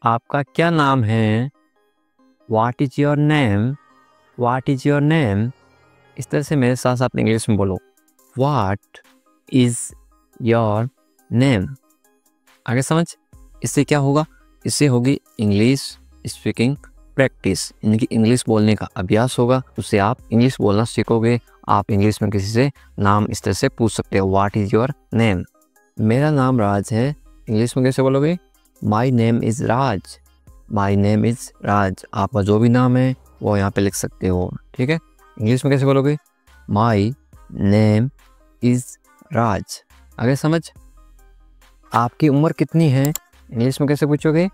आपका क्या नाम है? What is your name? What is your name? इस तरह से मेरे साथ साथ इंग्लिश में बोलो। What is your name? आगे समझ? इससे क्या होगा? इससे होगी इंग्लिश स्पीकिंग प्रैक्टिस, इनकी इंग्लिश बोलने का अभ्यास होगा। उससे आप इंग्लिश बोलना सीखोगे। आप इंग्लिश में किसी से नाम इस तरह से पूछ सकते हो, व्हाट इज़ योर नेम? मेरा नाम राज है। इंग्लिश में कैसे बोलोगे? My name is Raj. My name is Raj. आपका जो भी नाम है वो यहाँ पे लिख सकते हो, ठीक है। इंग्लिश में कैसे बोलोगे? माई नेम इज़ राज। आगे समझ? आपकी उम्र कितनी है? इंग्लिश में कैसे पूछोगे?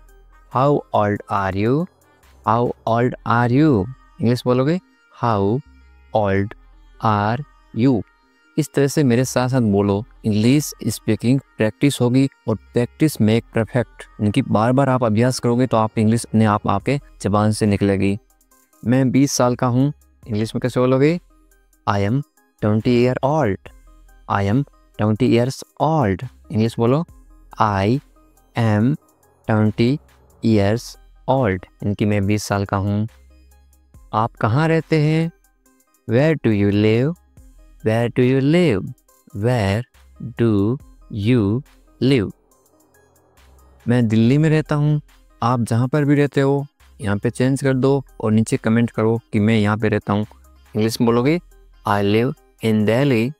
How old are you? How old are you? English बोलोगे? How old are you. इस तरह से मेरे साथ साथ बोलो। इंग्लिश स्पीकिंग प्रैक्टिस होगी और प्रैक्टिस मेक परफेक्ट। इनकी बार बार आप अभ्यास करोगे तो आप इंग्लिश अपने आप आपके ज़बान से निकलेगी। मैं 20 साल का हूँ। इंग्लिश में कैसे बोलोगे? I am 20 year old. I am 20 years old. English बोलो। I am 20 years old. इनकी मैं 20 साल का हूँ। आप कहाँ रहते हैं? Where do you live? Where do you live? Where do you live? मैं दिल्ली में रहता हूँ। आप जहाँ पर भी रहते हो यहाँ पे चेंज कर दो और नीचे कमेंट करो कि मैं यहाँ पे रहता हूँ। इंग्लिश में बोलोगे? I live in Delhi.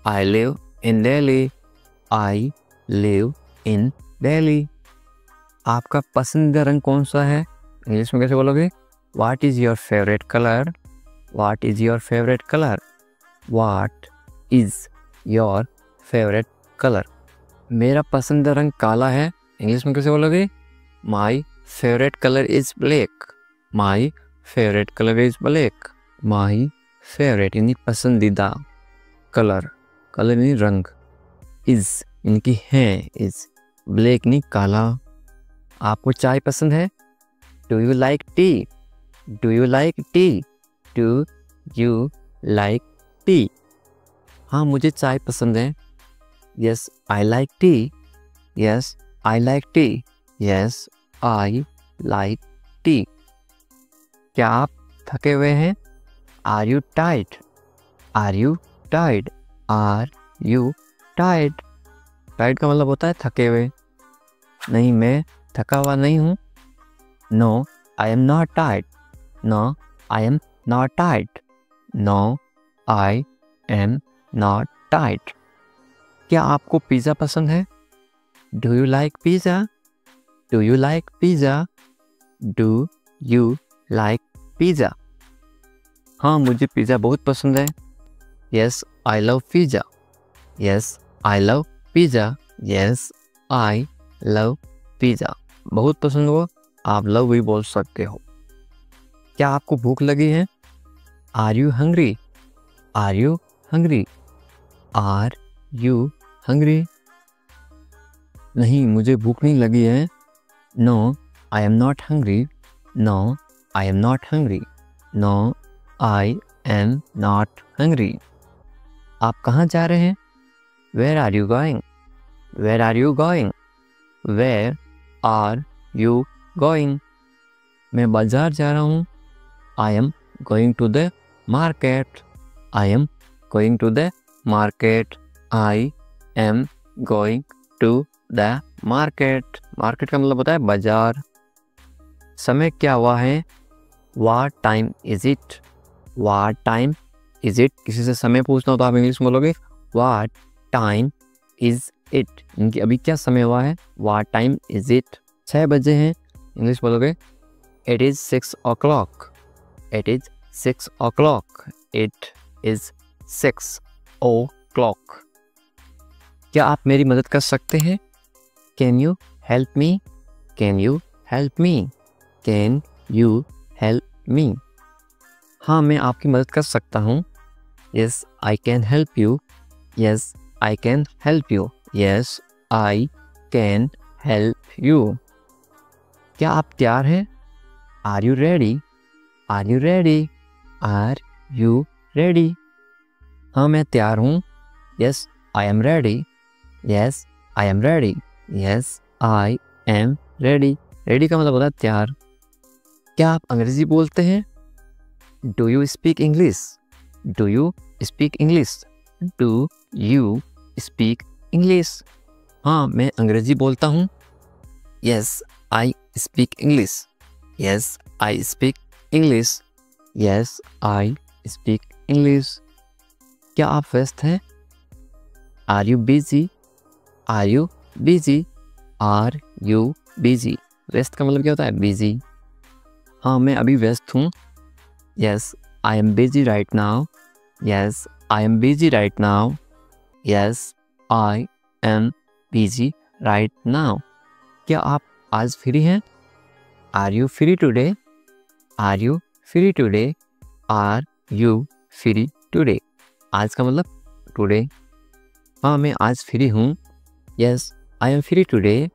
I live in Delhi. I live in Delhi. आपका पसंदीदा रंग कौन सा है? इंग्लिश में कैसे बोलोगे? What is your favourite colour? What is your favourite colour? What is your favourite colour? मेरा पसंदीदा रंग काला है। इंग्लिश में कैसे बोलोगे? My favourite colour is black. My favourite colour is black. My favourite यानी पसंदीदा, कलर कलर यानी रंग, इज़ इनकी है, इज़ ब्लैक यानी काला। आपको चाय पसंद है? Do you like tea? Do you like tea? Do you like tea? हाँ, मुझे चाय पसंद है। Yes I like tea. Yes I like tea. Yes I like tea. क्या आप थके हुए हैं? Are you tired? Are you tired? Are you tired? Tired का मतलब होता है थके हुए। नहीं, मैं थका हुआ नहीं हूँ। No I am not tired. No I am not tired. No I am not tired. क्या आपको पिज़्ज़ा पसंद है? Do you like pizza? Do you like pizza? Do you like pizza? हाँ, मुझे पिज़्ज़ा बहुत पसंद है। Yes I love pizza. Yes I love pizza. Yes I love pizza. बहुत पसंद हो, आप लव भी बोल सकते हो। क्या आपको भूख लगी है? Are you hungry? Are you hungry? Are you hungry? नहीं, मुझे भूख नहीं लगी है। No I am not hungry. No I am not hungry. No I am not hungry. आप कहाँ जा रहे हैं? Where are you going? Where are you going? Where are you going? मैं बाजार जा रहा हूँ। I am going to the market. I am going to the market. I am going to the market. Market का मतलब होता है बाजार। समय क्या हुआ है? What time is it? What time is it? किसी से समय पूछना हो तो आप इंग्लिश में बोलोगे व्हाट टाइम इज इट। इनकी अभी क्या समय हुआ है? What time is it? 6 बजे हैं। इंग्लिश बोलोगे it is 6 o'clock। It is 6 o'clock। It is 6 o'clock। क्या आप मेरी मदद कर सकते हैं? Can you help me? Can you help me? Can you help me? हाँ, मैं आपकी मदद कर सकता हूँ। Yes I can help you. Yes I can help you. Yes I can help you. क्या आप तैयार हैं? Are you ready? Are you ready? Are you ready? हाँ, मैं तैयार हूँ। Yes I am ready. Yes I am ready. Yes I am ready. Ready का मतलब होता है तैयार। क्या आप अंग्रेजी बोलते हैं? Do you speak English? Do you speak English? Do you speak English? हाँ, मैं अंग्रेजी बोलता हूँ। Yes I speak English. Yes I speak English. Yes I speak English. क्या आप व्यस्त हैं? Are you busy? Are you busy? Are you busy? व्यस्त का मतलब क्या होता है? बिजी। हाँ, मैं अभी व्यस्त हूँ। Yes I am busy right now. Yes I am busy right now. Yes I am busy right now. क्या आप आज फ्री हैं? Are you free today? Are you free today? Are you free today? आज का मतलब today. हाँ, मैं आज फ्री हूँ। Yes I am free today.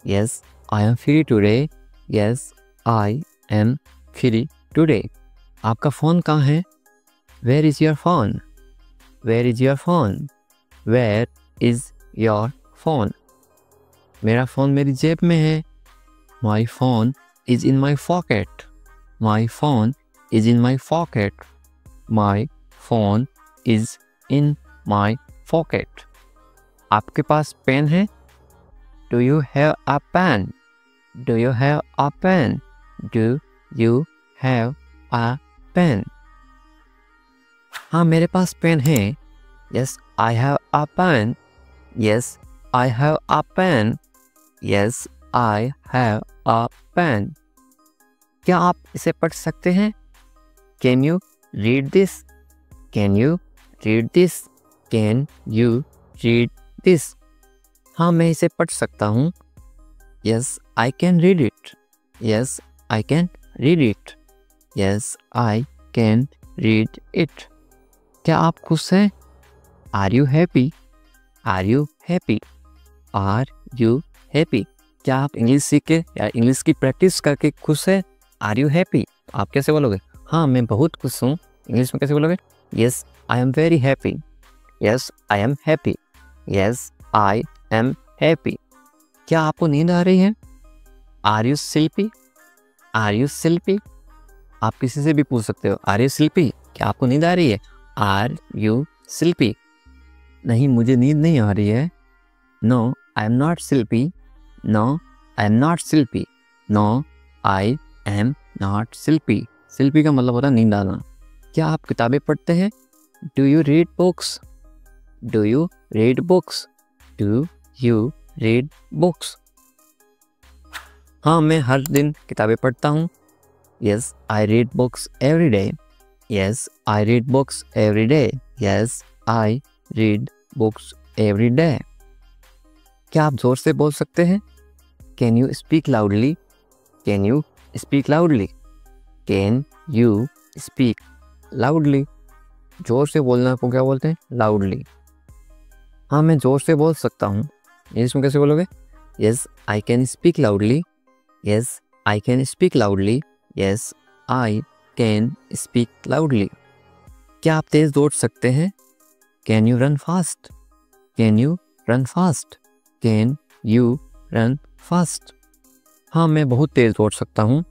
Yes I am free today. Yes I am free today. आपका फ़ोन कहाँ है? Where is your phone? Where is your phone? Where is your phone? मेरा फ़ोन मेरी जेब में है। My phone is in my pocket. My phone is in my pocket. My phone is in my pocket. आपके पास pen है? Do you have a pen? Do you have a pen? Do you have a pen? हाँ, मेरे पास pen है। Yes I have a pen. Yes I have a pen. Yes I have a pen. क्या आप इसे पढ़ सकते हैं? Can you read this? Can you read this? Can you read this? हाँ, मैं इसे पढ़ सकता हूँ। Yes I can read it. Yes I can read it. Yes I can read it. क्या आप खुश हैं? Are you happy? Are you happy? Are you happy? क्या आप इंग्लिश सीख के या इंग्लिश की प्रैक्टिस करके खुश हैं? Are you happy? आप कैसे बोलोगे? हाँ, मैं बहुत खुश हूँ। इंग्लिश में कैसे बोलोगे? Yes I am very happy. Yes I am happy. Yes I am happy. क्या आपको नींद आ रही है? Are you sleepy? Are you sleepy? आप किसी से भी पूछ सकते हो, आर यू स्लीपी? क्या आपको नींद आ रही है? Are you sleepy? नहीं, मुझे नींद नहीं आ रही है। No I am not sleepy. No I am not sleepy. No I am not sleepy. Sleepy का मतलब होता है नींद आना। क्या आप किताबें पढ़ते हैं? Do you read books? Do you read books? Do you read books? हाँ, मैं हर दिन किताबें पढ़ता हूँ। Yes I read books every day. Yes I read books every day. Yes I read books every day. क्या आप जोर से बोल सकते हैं? Can you speak loudly? Can you speak loudly? Can you speak loudly? जोर से बोलना को क्या बोलते हैं? लाउडली। हाँ, मैं जोर से बोल सकता हूँ। इसमें कैसे बोलोगे? Yes I can speak loudly. Yes I can speak loudly. Yes I can speak loudly. क्या आप तेज़ दौड़ सकते हैं? Can you run fast? Can you run fast? Can you run fast? हाँ, मैं बहुत तेज़ दौड़ सकता हूँ।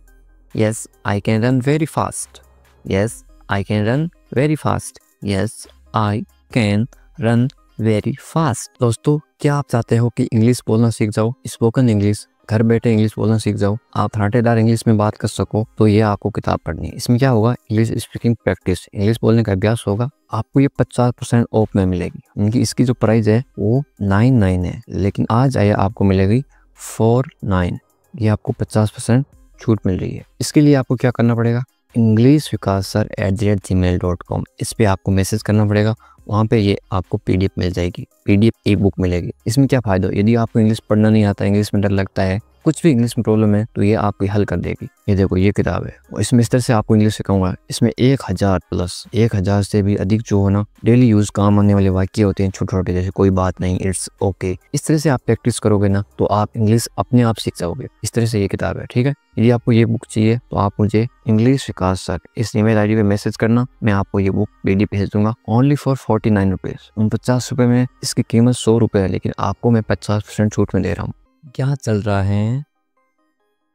Yes I can run very fast. Yes I can run very fast. Yes I can run very fast. दोस्तों, क्या आप चाहते हो कि इंग्लिश बोलना सीख जाओ, स्पोकन इंग्लिश, घर बैठे इंग्लिश बोलना सीख जाओ, आप फराटेदार इंग्लिश में बात कर सको, तो ये आपको किताब पढ़नी है। इसमें क्या होगा? इंग्लिश स्पीकिंग प्रैक्टिस, इंग्लिश बोलने का अभ्यास होगा। आपको ये 50% ऑफ में मिलेगी। उनकी इसकी जो प्राइस है वो 99 है, लेकिन आज आया आपको मिलेगी 49। ये आपको 50% छूट मिल रही है। इसके लिए आपको क्या करना पड़ेगा? englishvikassar@gmail.com इस पे आपको मैसेज करना पड़ेगा। वहाँ पे ये आपको PDF मिल जाएगी, PDF ई बुक मिलेगी। इसमें क्या फ़ायदा? यदि आपको इंग्लिश पढ़ना नहीं आता, इंग्लिश में डर लगता है, कुछ भी इंग्लिश में प्रॉब्लम है, तो ये आपकी हल कर देगी। ये देखो, ये किताब है, इसमें इस तरह से आपको इंग्लिश सिखाऊंगा। इसमें 1000 से भी अधिक जो है ना डेली यूज काम आने वाले वाक्य होते हैं, छोटे छोटे, जैसे कोई बात नहीं, इट्स ओके। इस तरह से आप प्रैक्टिस करोगे ना तो आप इंग्लिश अपने आप सीख जाओगे। इस तरह से ये किताब है, ठीक है। यदि आपको ये बुक चाहिए तो आप मुझे इंग्लिश विकास सर इस ईमेल ID पे मैसेज करना, मैं आपको ये बुक PDF भेज दूंगा। Only for 49 rupees. 49 रुपये में इसकी कीमत 100 रुपये है, लेकिन आपको मैं 50% छूट में दे रहा हूँ। क्या चल रहा है?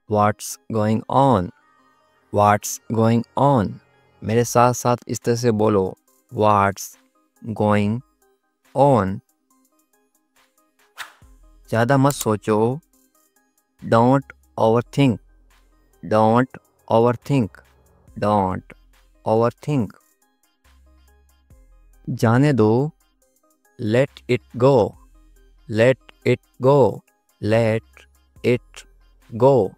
What's going on? What's going on? मेरे साथ साथ इस तरह से बोलो. What's going on? ज़्यादा मत सोचो. Don't overthink. Don't overthink. Don't overthink. जाने दो. Let it go. Let it go. Let it go.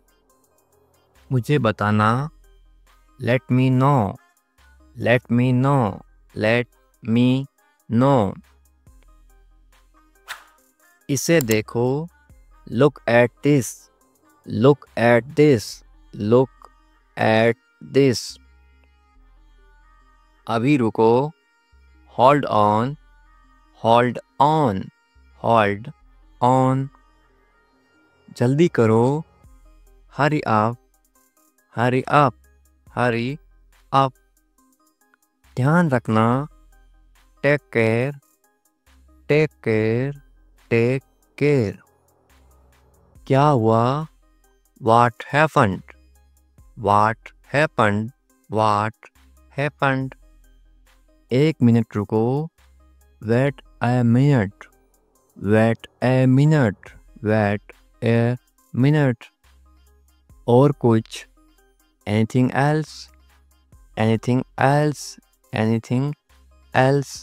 मुझे बताना. Let me know. Let me know. Let me know. इसे देखो. Look at this. Look at this. Look at this. अभी रुको. Hold on. Hold on. Hold on. जल्दी करो. Hurry up. Hurry up. Hurry up. ध्यान रखना. Take care. Take care. Take care. क्या हुआ? What happened? What happened? What happened? एक minute रुको. Wait a minute. Wait a minute. Wait a minute. और कुछ? Anything else? Anything else? Anything else?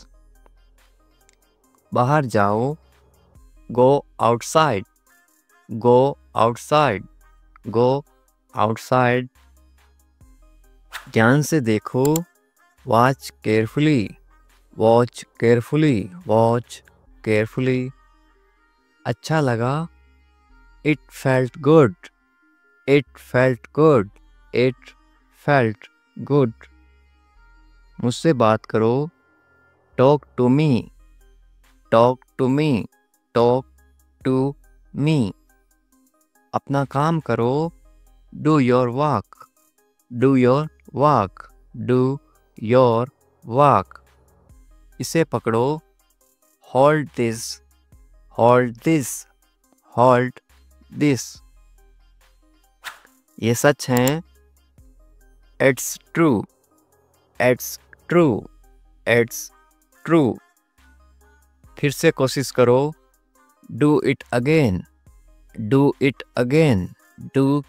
बाहर जाओ. Go outside. Go outside. Go outside. ध्यान से देखो. Watch carefully. Watch carefully. Watch carefully. अच्छा लगा. It felt good. It felt good. It felt good. मुझसे बात करो. Talk to me. Talk to me. Talk to me. अपना काम करो. Do your work. Do your work. Do your work. इसे पकड़ो. Hold this. Hold this. Hold this. ये सच है. It's true. It's true. It's true. फिर से कोशिश करो. Do it again. Do it again. Do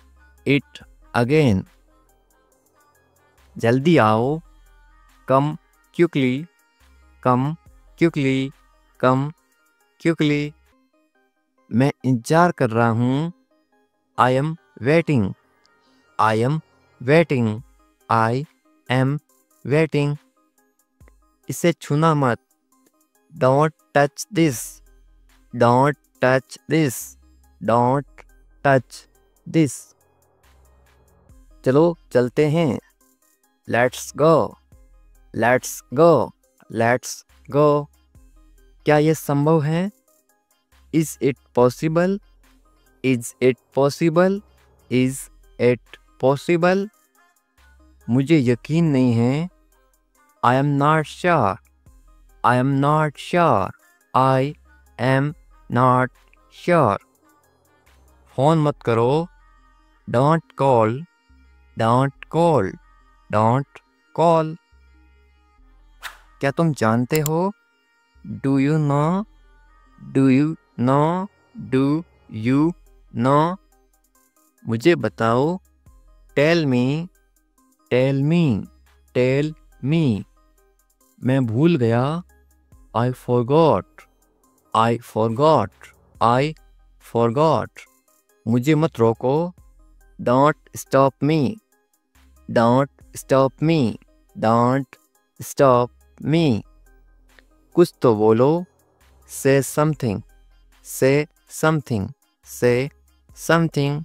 it again. जल्दी आओ. Come quickly. Come quickly. Come quickly. मैं इंतजार कर रहा हूँ. I am waiting. I am waiting. I am waiting. इसे छूना मत. Don't touch this. Don't touch this. Don't touch this. चलो चलते हैं. Let's go. Let's go. Let's go. क्या ये संभव है? Is it possible? Is it possible? Is it possible? मुझे यकीन नहीं है. I am not sure. I am not sure. I am not sure. Phone मत करो. Don't call. Don't call. Don't call. क्या तुम जानते हो? Do you know? Do you know? Do you know? मुझे बताओ. Tell me. Tell me. Tell me. मैं भूल गया. I forgot. I forgot. I forgot. मुझे मत रोको. Don't stop me. Don't stop me. Don't stop me. कुछ तो बोलो. Say something. Say something. Say something.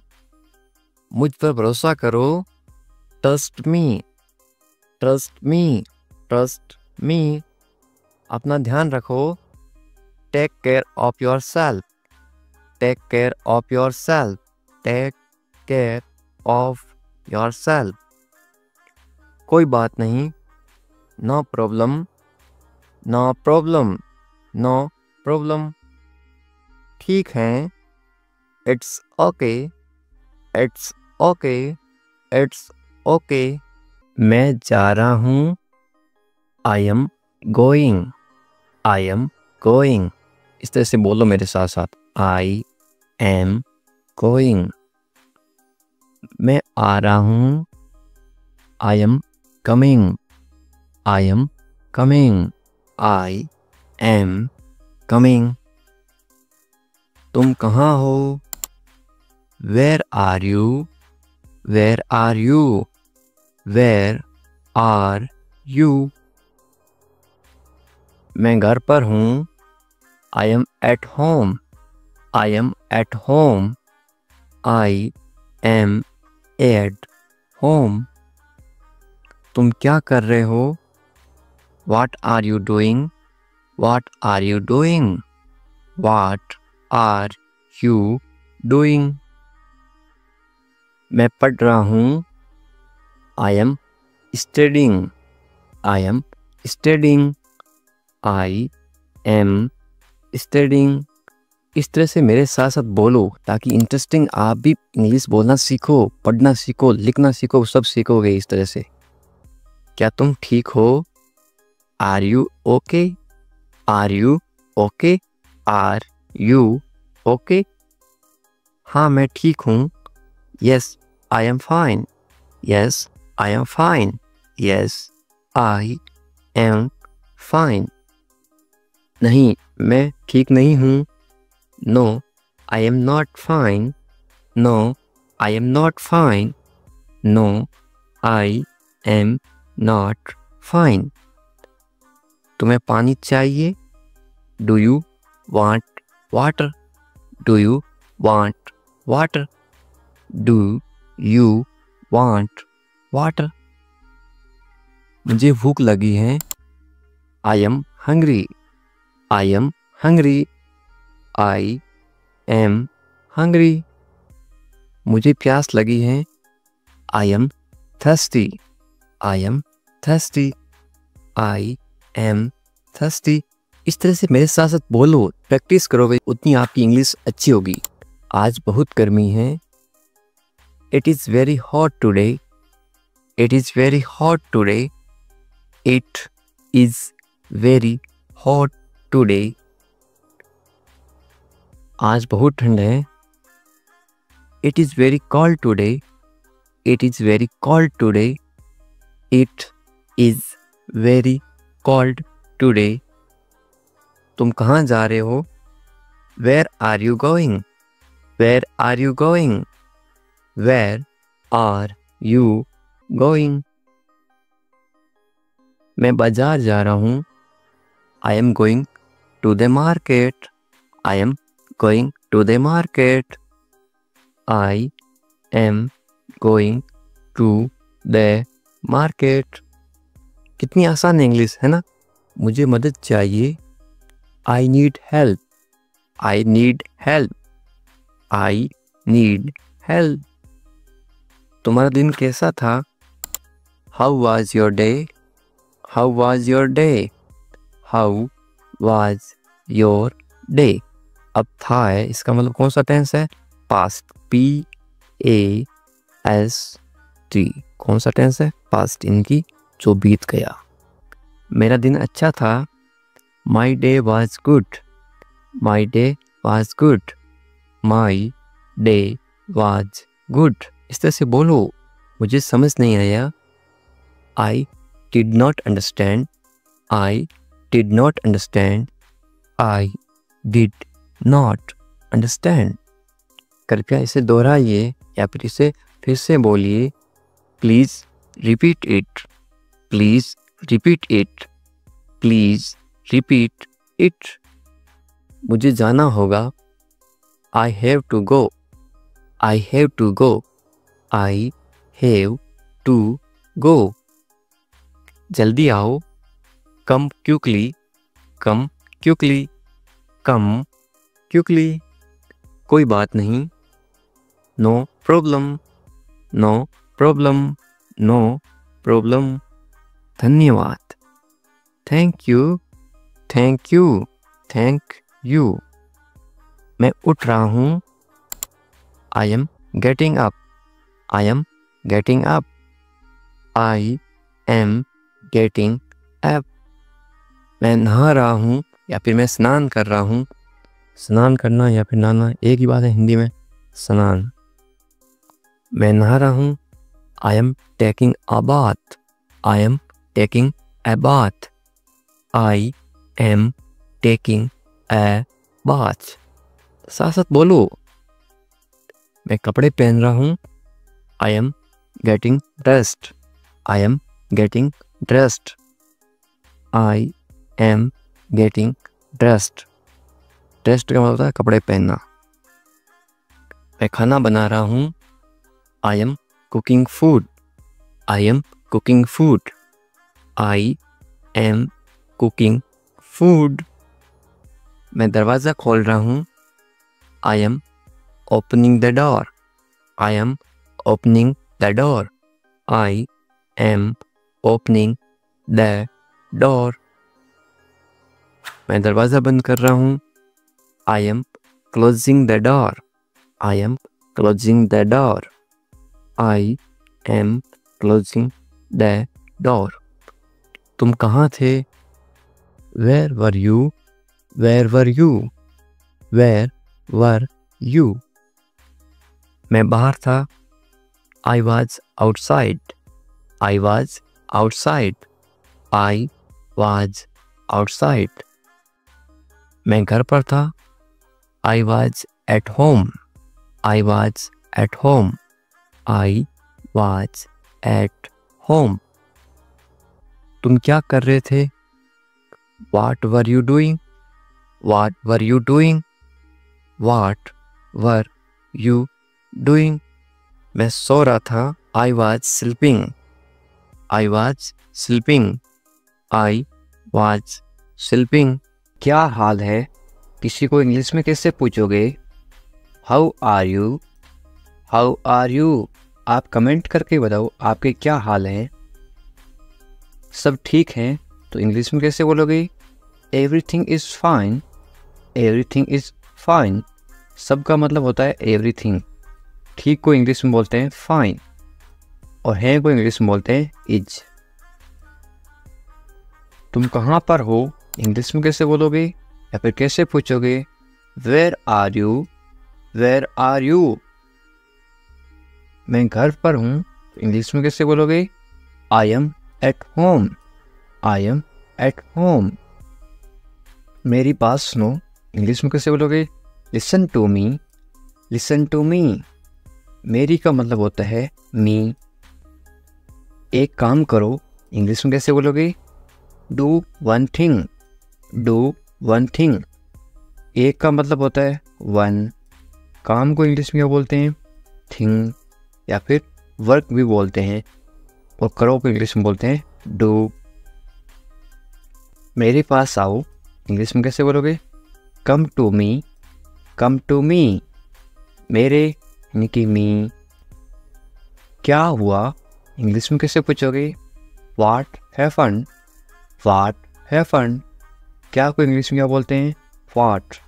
मुझ पर भरोसा करो. Trust me. Trust me. Trust me. अपना ध्यान रखो. Take care of yourself. Take care of yourself. Take care of yourself. कोई बात नहीं. No problem. No problem. No problem. ठीक है. It's okay. It's okay, it's okay. मैं जा रहा हूँ, I am going, I am going. इस तरह से बोलो मेरे साथ साथ, आई एम गोइंग। मैं आ रहा हूँ, I am coming, I am coming, I am coming. तुम कहाँ हो, where are you, where are you, where are you. मैं घर पर हूँ, I am at home, I am at home, I am at home. तुम क्या कर रहे हो, what are you doing, what are you doing, what are you doing. मैं पढ़ रहा हूँ, I am studying, I am studying, I am studying. इस तरह से मेरे साथ साथ बोलो ताकि इंटरेस्टिंग आप भी इंग्लिश बोलना सीखो, पढ़ना सीखो, लिखना सीखो, सब सीखोगे इस तरह से। क्या तुम ठीक हो, are you okay, are you okay, are you okay. हाँ मैं ठीक हूँ, yes I am fine, yes I am fine, yes I am fine. नहीं मैं ठीक नहीं हूँ, no I am not fine, no I am not fine, no I am not fine. तुम्हें पानी चाहिए, do you want water, do you want water, do you want water. मुझे भूख लगी है, I am hungry, I am hungry, I am hungry. मुझे प्यास लगी है, I am thirsty, I am thirsty, I am thirsty. इस तरह से मेरे साथ साथ बोलो, प्रैक्टिस करोगे उतनी आपकी इंग्लिश अच्छी होगी। आज बहुत गर्मी है, it is very hot today, it is very hot today, it is very hot today. आज बहुत ठंड है, it is very cold today, it is very cold today, it is very cold today. तुम कहाँ जा रहे हो, where are you going, where are you going, where are you going. मैं बाजार जा रहा हूँ, I am going to the market, I am going to the market, I am going to the market. कितनी आसान इंग्लिश है ना। मुझे मदद चाहिए, I need help, I need help, I need help. तुम्हारा दिन कैसा था, how was your day, how was your day, how was your day. अब था है, इसका मतलब कौन सा टेंस है, past, P A S T. कौन सा टेंस है, पास्ट, इनकी जो बीत गया। मेरा दिन अच्छा था, my day was good, my day was good, my day was good. इस तरह से बोलो, मुझे समझ नहीं आया, I did not understand, I did not understand, I did not understand. कृपया इसे दोहराइए या फिर इसे फिर से बोलिए, please repeat it, please repeat it, please repeat it. मुझे जाना होगा, I have to go, I have to go, I have to go. जल्दी आओ, come quickly, come quickly, come quickly. कोई बात नहीं, no problem, no problem, no problem. धन्यवाद, thank you, thank you, thank you. मैं उठ रहा हूँ, I am getting up, I am getting up. I am getting up. मैं नहा रहा हूँ या फिर मैं स्नान कर रहा हूँ. स्नान करना या फिर नहाना एक ही बात है हिंदी में. स्नान. मैं नहा रहा हूँ. I am taking a bath. I am taking a bath. I am taking a bath. साथ साथ बोलो. मैं कपड़े पहन रहा हूँ. I am getting dressed. I am getting dressed. I am getting dressed. Dressed का मतलब होता है कपड़े पहनना. मैं खाना बना रहा हूँ. I am cooking food. I am cooking food. I am cooking food. मैं दरवाज़ा खोल रहा हूँ. I am opening the door. I am opening the door. I am opening the door. मैं दरवाज़ा बंद कर रहा हूँ. I am closing the door. I am closing the door. I am closing the door. तुम कहाँ थे? Where were you? Where were you? Where were you? मैं बाहर था. I was outside. I was outside. I was outside. मैं घर पर था. I was at home. I was at home. I was at home. तुम क्या कर रहे थे? What were you doing? What were you doing? What were you doing? मैं सो रहा था. I was sleeping. I was sleeping. I was sleeping. क्या हाल है? किसी को इंग्लिश में कैसे पूछोगे? How are you? How are you? आप कमेंट करके बताओ आपके क्या हाल हैं. सब ठीक हैं तो इंग्लिश में कैसे बोलोगे? Everything is fine. Everything is fine. सब का मतलब होता है everything. ठीक को इंग्लिश में बोलते हैं fine. और है को इंग्लिश में बोलते हैं is. तुम कहाँ पर हो? इंग्लिश में कैसे बोलोगे या फिर कैसे पूछोगे? Where are you? Where are you? मैं घर पर हूँ. इंग्लिश में कैसे बोलोगे? I am at home. I am at home. मेरी बात सुनो. इंग्लिश में कैसे बोलोगे? Listen to me. Listen to me. मेरी का मतलब होता है me. एक काम करो. इंग्लिश में कैसे बोलोगे? Do one thing. Do one thing. एक का मतलब होता है one. काम को इंग्लिश में क्या बोलते हैं? Thing. या फिर वर्क भी बोलते हैं. और करो को इंग्लिश में बोलते हैं do. मेरे पास आओ. इंग्लिश में कैसे बोलोगे? Come to me. Come to me. मेरे यानी कि me. क्या हुआ? इंग्लिश में कैसे पूछोगे? What happened? What happened? क्या को इंग्लिश में क्या बोलते हैं? What.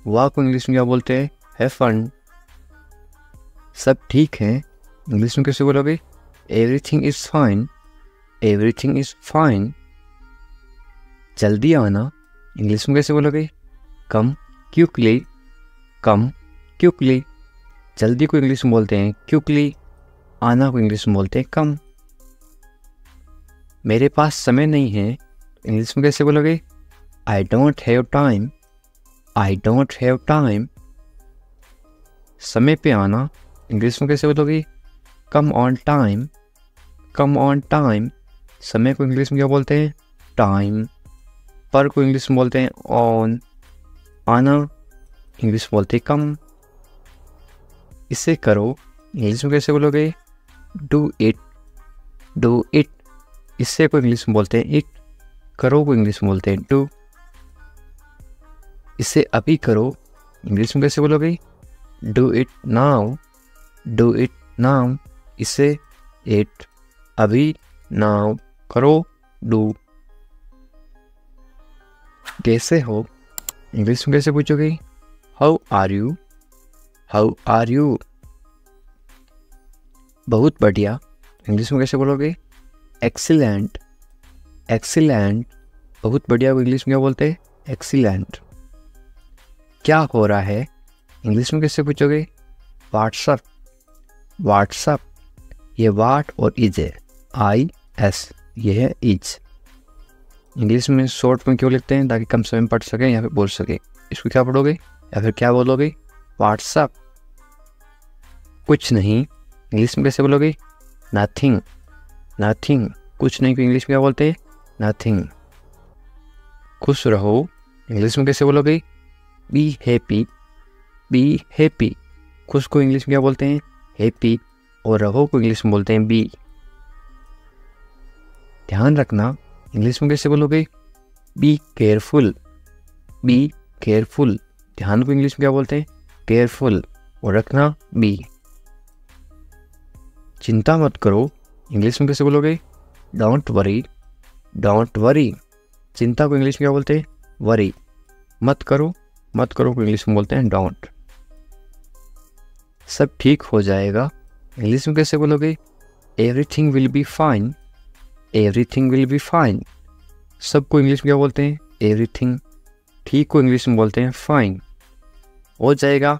हुआ को इंग्लिश में क्या बोलते हैं? Happened. सब ठीक है. इंग्लिश में कैसे बोलोगे? Everything is fine. Everything is fine. जल्दी आना. इंग्लिश में कैसे बोलोगे? Come quickly. Come quickly. जल्दी को इंग्लिश में बोलते हैं quickly. आना को इंग्लिश में बोलते हैं come. मेरे पास समय नहीं है. इंग्लिश में कैसे बोलोगे? I don't have time. I don't have time. समय पे आना. इंग्लिश में कैसे बोलोगे? Come on time. Come on time. समय को इंग्लिश में क्या बोलते हैं? Time. पर को इंग्लिश में बोलते हैं on. आना इंग्लिश में बोलते हैं come. इसे करो. इंग्लिश में कैसे बोलोगे? Do it. Do it. इससे को इंग्लिश में बोलते हैं it. करो को इंग्लिश में बोलते हैं do. इसे अभी करो. इंग्लिश में कैसे बोलोगे? Do it now. Do it now. इसे it. अभी now. करो do. कैसे हो? इंग्लिश में कैसे पूछोगे? How are you? How are you? बहुत बढ़िया इंग्लिश में कैसे बोलोगे? एक्सीलेंट। एक्सीलेंट, बहुत बढ़िया को इंग्लिश में क्या बोलते हैं? एक्सीलेंट। क्या हो रहा है इंग्लिश में कैसे पूछोगे? व्हाट्सअप। व्हाट्सअप, ये वाट और इज है, IS, ये है इज। इंग्लिश में शॉर्ट में क्यों लिखते हैं? ताकि कम समय में पढ़ सकें या फिर बोल सके। इसको क्या पढ़ोगे या फिर क्या बोलोगे? व्हाट्सअप। कुछ नहीं, इंग्लिश में कैसे बोलोगे? नथिंग। नथिंग, कुछ नहीं को इंग्लिश में क्या बोलते हैं? नथिंग। खुश रहो, इंग्लिश में कैसे बोलोगे? Be happy. बी हैप्पी, खुश को इंग्लिश में क्या बोलते हैं? हैप्पी, और रहो को इंग्लिश में बोलते हैं बी। ध्यान रखना, इंग्लिश में कैसे बोलोगे? Be careful. बी केयरफुल, ध्यान को इंग्लिश में क्या बोलते हैं? केयरफुल, और रखना बी। चिंता मत करो, इंग्लिश में कैसे बोलोगे? Don't worry. डोंट वरी, चिंता को इंग्लिश में क्या बोलते हैं? वरी। मत करो, मत करो को इंग्लिश में बोलते हैं डोंट। सब ठीक हो जाएगा, इंग्लिश में कैसे बोलोगे? Everything will be fine. Everything will be fine, सबको इंग्लिश में क्या बोलते हैं? एवरीथिंग। ठीक को इंग्लिश में बोलते हैं फाइन। हो जाएगा,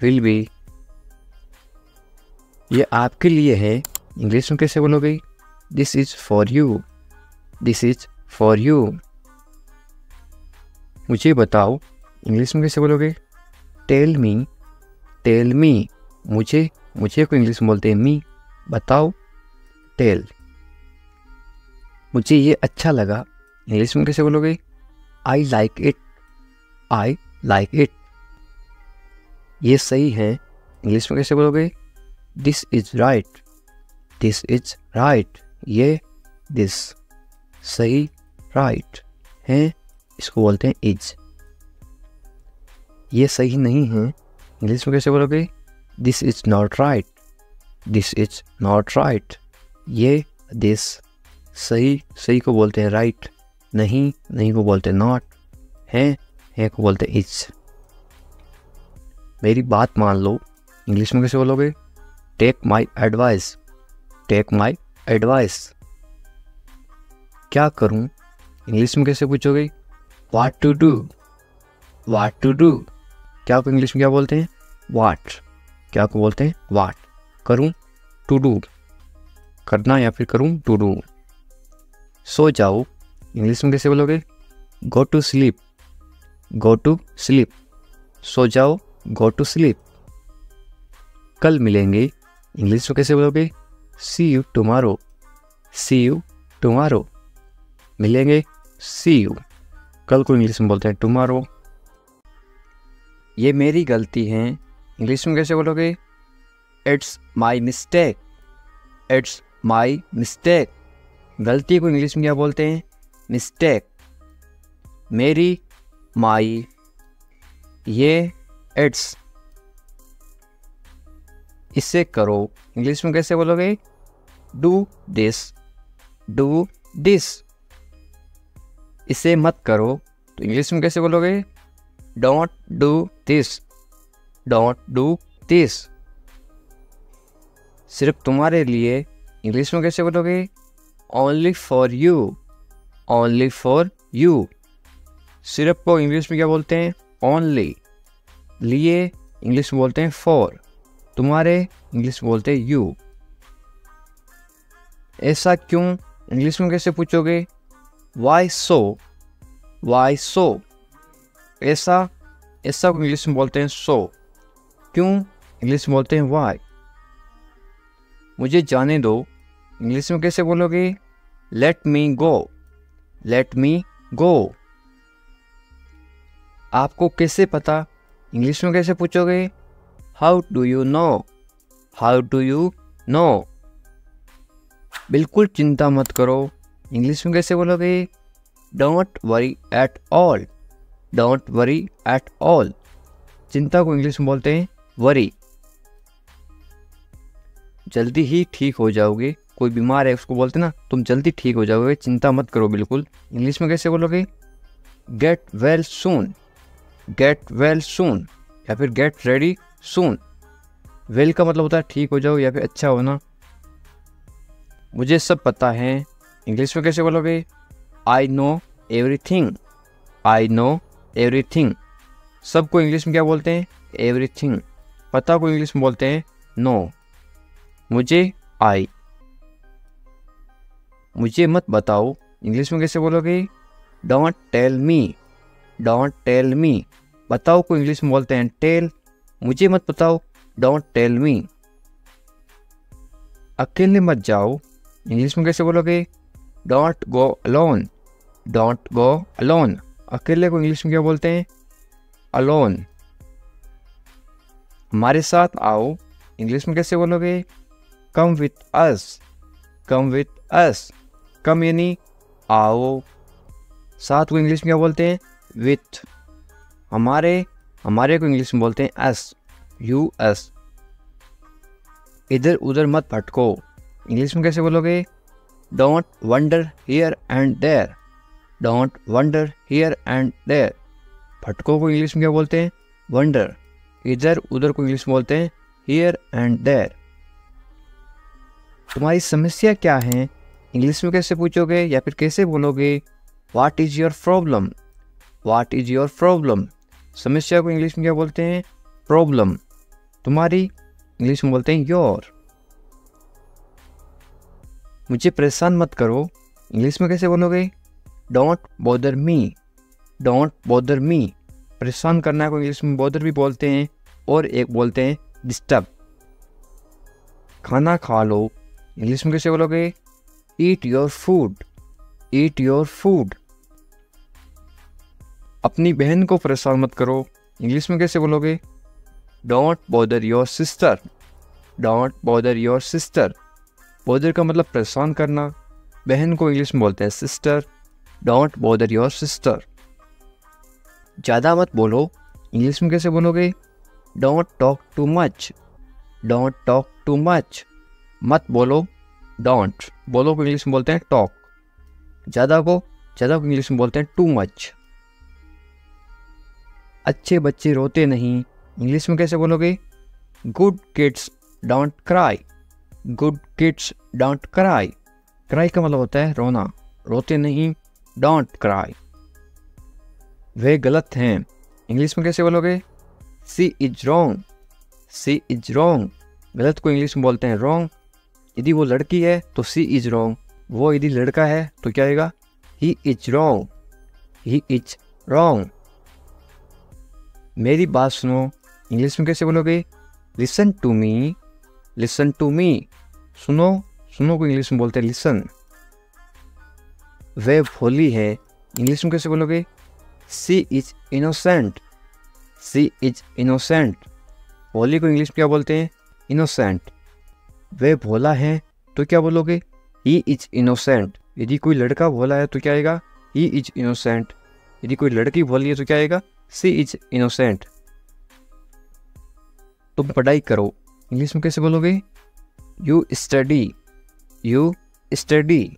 विल बी। ये आपके लिए है, इंग्लिश में कैसे बोलोगे? This is for you. This is for you. मुझे बताओ, इंग्लिश में कैसे बोलोगे? Tell me. टेल मी, मुझे, मुझे को इंग्लिश में बोलते हैं मी। बताओ, टेल। मुझे ये अच्छा लगा, इंग्लिश में कैसे बोलोगे? I like it. I like it. ये सही है, इंग्लिश में कैसे बोलोगे? This is right. This is right, ये दिस। सही, राइट है, इसको बोलते हैं इज। ये सही नहीं है, इंग्लिश में कैसे बोलोगे? This is not right. This is not right, ये दिस। सही, सही को बोलते हैं राइट। नहीं, नहीं को बोलते हैं नॉट। है को बोलते हैं इज। मेरी बात मान लो, इंग्लिश में कैसे बोलोगे? Take my advice. Take my advice. क्या करूं, इंग्लिश में कैसे पूछोगे? What to do. What to do, क्या को इंग्लिश में क्या बोलते हैं? व्हाट। क्या को बोलते हैं? व्हाट। करूं, टू डू, करना या फिर करूं, टू डू। सो जाओ, इंग्लिश में कैसे बोलोगे? Go to sleep. Go to sleep, सो जाओ, गो टू स्लीप। कल मिलेंगे, इंग्लिश में कैसे बोलोगे? See you tomorrow. See you tomorrow, मिलेंगे, सी यू। कल को इंग्लिश में बोलते हैं टुमारो। ये मेरी गलती है, इंग्लिश में कैसे बोलोगे? It's my mistake. It's my mistake, गलती को इंग्लिश में क्या बोलते हैं? मिस्टेक। मेरी, माई, ये इट्स। इसे करो, इंग्लिश में कैसे बोलोगे? Do this. Do this. इसे मत करो, तो इंग्लिश में कैसे बोलोगे? Don't do this. Don't do this. सिर्फ तुम्हारे लिए, इंग्लिश में कैसे बोलोगे? Only for you. Only for you, सिर्फ को इंग्लिश में क्या बोलते हैं? ओनली। लिए इंग्लिश में बोलते हैं फॉर। तुम्हारे इंग्लिश में बोलते हैं यू। ऐसा क्यों, इंग्लिश में कैसे पूछोगे? वाई सो। वाई सो, ऐसा, ऐसा को इंग्लिश में बोलते हैं सो। क्यों, इंग्लिश में बोलते हैं वाई। मुझे जाने दो, इंग्लिश में कैसे बोलोगे? लेट मी गो। लेट मी गो। आपको कैसे पता, इंग्लिश में कैसे पूछोगे? How do you no. How do you no. बिल्कुल चिंता मत करो, इंग्लिश में कैसे बोलोगे? Don't worry at all. Don't worry at all, चिंता को इंग्लिश में बोलते हैं वरी। जल्दी ही ठीक हो जाओगे, कोई बीमार है उसको बोलते ना, तुम जल्दी ठीक हो जाओगे, चिंता मत करो बिल्कुल। इंग्लिश में कैसे बोलोगे? Get well soon. Get well soon, या फिर गेट रेडी सून। वेल का मतलब होता है ठीक हो जाओ या फिर अच्छा होना। मुझे सब पता है इंग्लिश में कैसे बोलोगे? I know everything. I know everything. सबको इंग्लिश में क्या बोलते हैं? एवरीथिंग। पता को इंग्लिश में बोलते हैं नो। मुझे आई। मुझे मत बताओ, इंग्लिश में कैसे बोलोगे? Don't tell me. Don't tell me. बताओ को इंग्लिश में बोलते हैं टेल। मुझे मत बताओ, डोंट टेल मी। अकेले मत जाओ, इंग्लिश में कैसे बोलोगे? Don't go alone. Don't go alone. अकेले को इंग्लिश में क्या बोलते हैं? अलोन। हमारे साथ आओ, इंग्लिश में कैसे बोलोगे? Come with us. Come with us. कम यानी आओ, साथ को इंग्लिश में क्या बोलते हैं? विथ। हमारे को इंग्लिश में बोलते हैं अस। यू अस। इधर उधर मत भटको, इंग्लिश में कैसे बोलोगे? Don't wonder here and there. Don't wonder here and there. भटको को इंग्लिश में क्या बोलते हैं? वंडर। इधर उधर को इंग्लिश में बोलते हैं हियर एंड देयर। तुम्हारी समस्या क्या है, इंग्लिश में कैसे पूछोगे या फिर कैसे बोलोगे? What is your problem. What is your problem. समस्या को इंग्लिश में क्या बोलते हैं? प्रॉब्लम। तुम्हारी इंग्लिश में बोलते हैं योर। मुझे परेशान मत करो, इंग्लिश में कैसे बोलोगे? Don't bother me. Don't bother me. परेशान करना को इंग्लिश में बॉदर भी बोलते हैं और एक बोलते हैं डिस्टर्ब। खाना खा लो, इंग्लिश में कैसे बोलोगे? Eat your food. Eat your food. अपनी बहन को परेशान मत करो, इंग्लिश में कैसे बोलोगे? Don't bother your sister. Don't bother your sister. Bother का मतलब परेशान करना, बहन को इंग्लिश में बोलते हैं sister. Don't bother your sister. ज़्यादा मत बोलो, इंग्लिश में कैसे बोलोगे? Don't talk too much. Don't talk too much. मत बोलो, डोंट। बोलो को इंग्लिश में बोलते हैं टॉक। ज़्यादा को इंग्लिश में बोलते हैं टू मच। अच्छे बच्चे रोते नहीं, इंग्लिश में कैसे बोलोगे? Good kids don't cry. Good kids don't cry. Cry का मतलब होता है रोना, रोते नहीं, डोंट क्राई। वे गलत हैं, इंग्लिश में कैसे बोलोगे? She is wrong. She is wrong. गलत को इंग्लिश में बोलते हैं रॉन्ग। यदि वो लड़की है तो सी इज रॉन्ग। वो यदि लड़का है तो क्या आएगा? He is wrong. He is wrong. मेरी बात सुनो, इंग्लिश में कैसे बोलोगे? Listen to me. Listen to me. सुनो, सुनो को इंग्लिश में बोलते हैं लिसन। वे भोली है, इंग्लिश में कैसे बोलोगे? She is innocent. She is innocent. भोली को इंग्लिश में क्या बोलते हैं? इनोसेंट। वे भोला है तो क्या बोलोगे? He is innocent. यदि कोई लड़का भोला है तो क्या आएगा? He is innocent. यदि कोई लड़की भोली है तो क्या आएगा? सी इज इनोसेंट। तुम पढ़ाई करो, इंग्लिश में कैसे बोलोगे? You study. You study.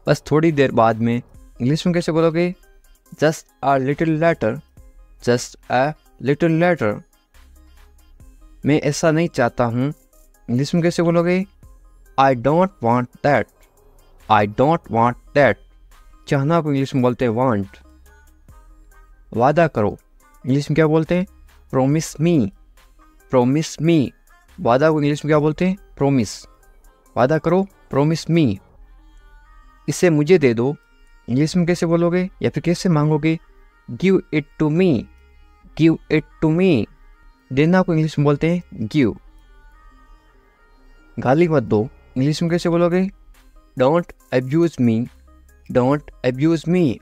बस थोड़ी देर बाद में, इंग्लिश में कैसे बोलोगे? Just a little letter. Just a little letter. मैं ऐसा नहीं चाहता हूँ, इंग्लिश में कैसे बोलोगे? I don't want that. I don't want that. चाहना को इंग्लिश में बोलते हैं वांट। वादा करो, इंग्लिश में क्या बोलते हैं? प्रोमिस मी। प्रोमिस मी। वादा को इंग्लिश में क्या बोलते हैं? प्रोमिस। वादा करो, प्रोमिस मी। इसे मुझे दे दो, इंग्लिश में कैसे बोलोगे या फिर कैसे मांगोगे? Give it to me. Give it to me. देना को इंग्लिश में बोलते हैं गिव। गाली मत दो, इंग्लिश में कैसे बोलोगे? Don't abuse me. Don't abuse me.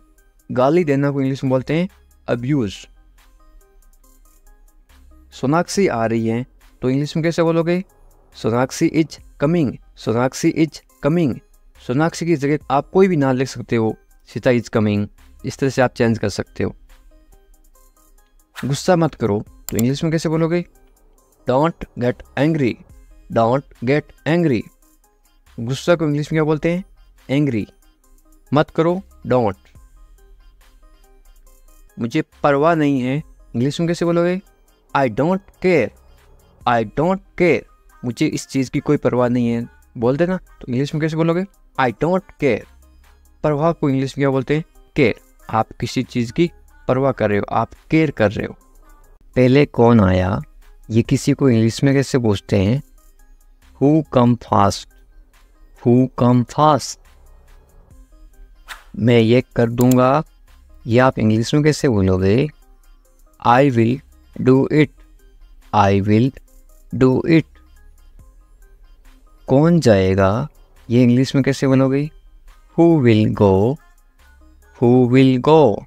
गाली देना को इंग्लिश में बोलते हैं अब्यूज। सोनाक्षी आ रही है तो इंग्लिश में कैसे बोलोगे? Sonakshi is coming. Sonakshi is coming. Sonakshi की जगह आप कोई भी नाम लिख सकते हो, सीता इज कमिंग, इस तरह से आप चेंज कर सकते हो। गुस्सा मत करो तो इंग्लिश में कैसे बोलोगे? Don't get angry. Don't get angry. गुस्सा को इंग्लिश में क्या बोलते हैं? एंग्री। मत करो, डोंट। मुझे परवाह नहीं है, इंग्लिश में कैसे बोलोगे? I don't care. I don't care. मुझे इस चीज़ की कोई परवाह नहीं है बोल देना, तो इंग्लिश में कैसे बोलोगे? I don't care. परवाह को इंग्लिश में क्या बोलते हैं? केयर। आप किसी चीज़ की परवाह कर रहे हो, आप केयर कर रहे हो। पहले कौन आया, ये किसी को इंग्लिश में कैसे पूछते हैं? Who come fast, who come fast. मैं ये कर दूंगा, ये आप इंग्लिश में कैसे बोलोगे? I will do it, I will do it. कौन जाएगा, ये इंग्लिश में कैसे बोलोगे? Who will go, who will go.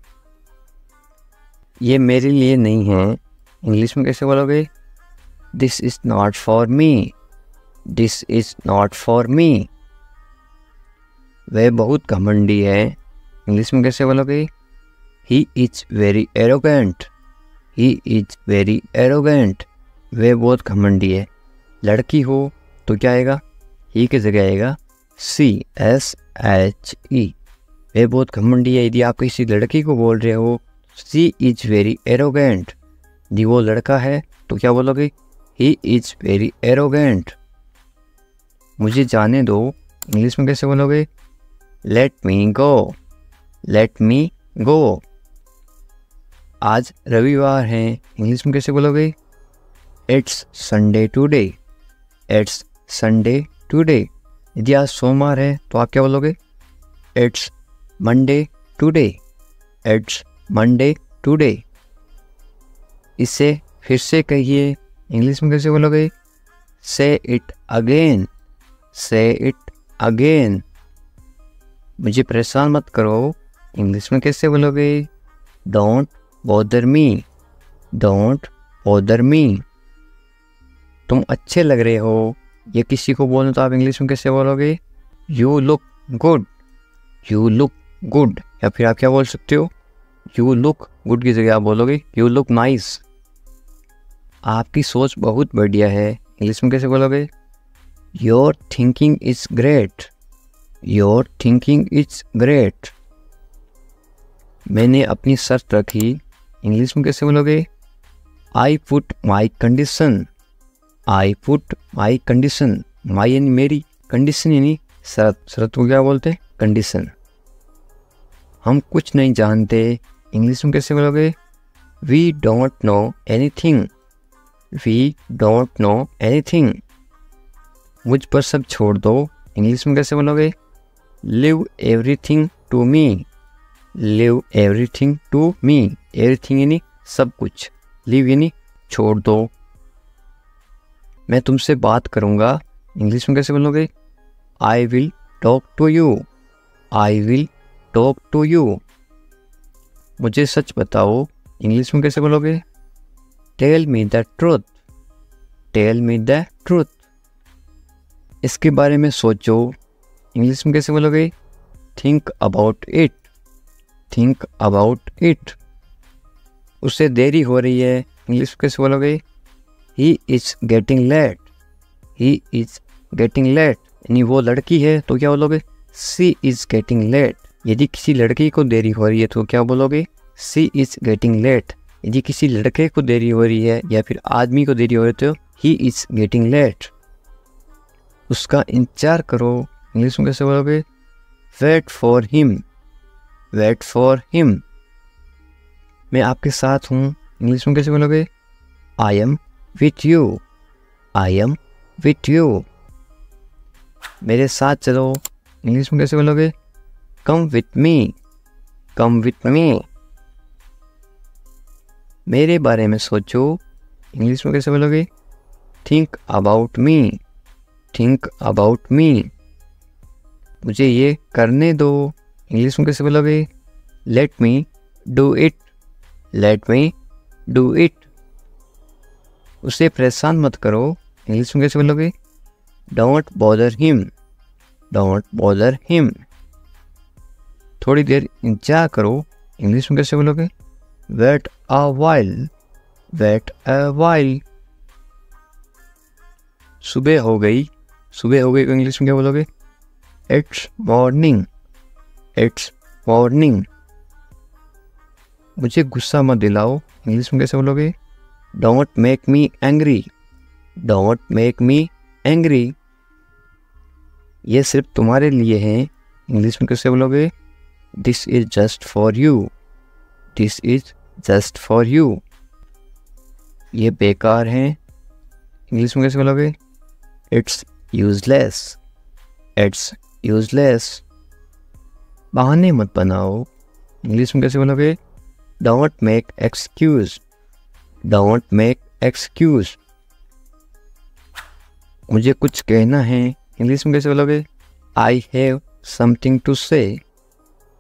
ये मेरे लिए नहीं है, इंग्लिश में कैसे बोलोगे? This is not for me, this is not for me. वह बहुत घमंडी है, इंग्लिश में कैसे बोलोगे? He is very arrogant, he is very arrogant. वह बहुत घमंडी है। लड़की हो तो क्या आएगा? ही की जगह आएगा CSHE। वह बहुत घमंडी है। यदि आप किसी लड़की को बोल रहे हो शी इज वेरी एरोगेंट, यदि वो लड़का है तो क्या बोलोगे? He is very arrogant. मुझे जाने दो, इंग्लिश में कैसे बोलोगे? लेट मी गो, लेट मी गो। आज रविवार है, इंग्लिश में कैसे बोलोगे? It's Sunday today, it's Sunday today. यदि आज सोमवार है तो आप क्या बोलोगे? It's Monday today, it's Monday today. इसे फिर से कहिए, इंग्लिश में कैसे बोलोगे? से इट अगेन, से इट अगेन। मुझे परेशान मत करो, इंग्लिश में कैसे बोलोगे? Don't bother me, don't bother me. तुम अच्छे लग रहे हो, ये किसी को बोलो तो आप इंग्लिश में कैसे बोलोगे? You look good, you look good. या फिर आप क्या बोल सकते हो? यू लुक गुड की जगह आप बोलोगे यू लुक नाइस। आपकी सोच बहुत बढ़िया है, इंग्लिश में कैसे बोलोगे? Your thinking is great, your thinking is great. मैंने अपनी शर्त रखी, इंग्लिश में कैसे बोलोगे? I put my condition, I put my condition. My यानी मेरी, कंडीशन यानी शर्त। शर्त को क्या बोलते हैं? कंडीशन। हम कुछ नहीं जानते, इंग्लिश में कैसे बोलोगे? We don't know anything, we don't know anything. मुझ पर सब छोड़ दो, इंग्लिश में कैसे बोलोगे? Leave everything to me, leave everything to me. Everything यानी सब कुछ, लिव यानी छोड़ दो। मैं तुमसे बात करूँगा, इंग्लिश में कैसे बोलोगे? I will talk to you, I will talk to you. मुझे सच बताओ, इंग्लिश में कैसे बोलोगे? Tell me the truth, tell me the truth. इसके बारे में सोचो, इंग्लिश में कैसे बोलोगे? Think about it, think about it. उसे देरी हो रही है, इंग्लिश में कैसे बोलोगे? He is getting late, he is getting late. यानी वो लड़की है तो क्या बोलोगे? She is getting late. यदि किसी लड़की को देरी हो रही है तो क्या बोलोगे? She is getting late. यदि किसी लड़के को देरी हो रही है या फिर आदमी को देरी हो रही है तो ही इज गेटिंग लेट। उसका इंतजार करो, इंग्लिश में कैसे बोलोगे? Wait for him, wait for him. मैं आपके साथ हूँ, इंग्लिश में कैसे बोलोगे? I am with you, I am with you. मेरे साथ चलो, इंग्लिश में कैसे बोलोगे? Come with me, come with me. मेरे बारे में सोचो, इंग्लिश में कैसे बोलोगे? Think about me, think about me. मुझे ये करने दो, इंग्लिश में कैसे बोलोगे? Let me do it, let me do it. उसे परेशान मत करो, इंग्लिश में कैसे बोलोगे? Don't bother him, don't bother him. थोड़ी देर इंतजार करो, इंग्लिश में कैसे बोलोगे? Wait a while, wait a while. सुबह हो गई, सुबह हो गई को इंग्लिश में क्या बोलोगे? It's morning, it's morning. मुझे गुस्सा मत दिलाओ, इंग्लिश में कैसे बोलोगे? Don't make me angry, don't make me angry, ये सिर्फ तुम्हारे लिए है, इंग्लिश में कैसे बोलोगे? This is just for you, this is just for you. ये बेकार है, इंग्लिश में कैसे बोलोगे? It's useless, it's useless. बहाने मत बनाओ, इंग्लिश में कैसे बोलोगे? Don't make excuse, don't make excuse. मुझे कुछ कहना है, इंग्लिश में कैसे बोलोगे? आई हैव समथिंग टू से,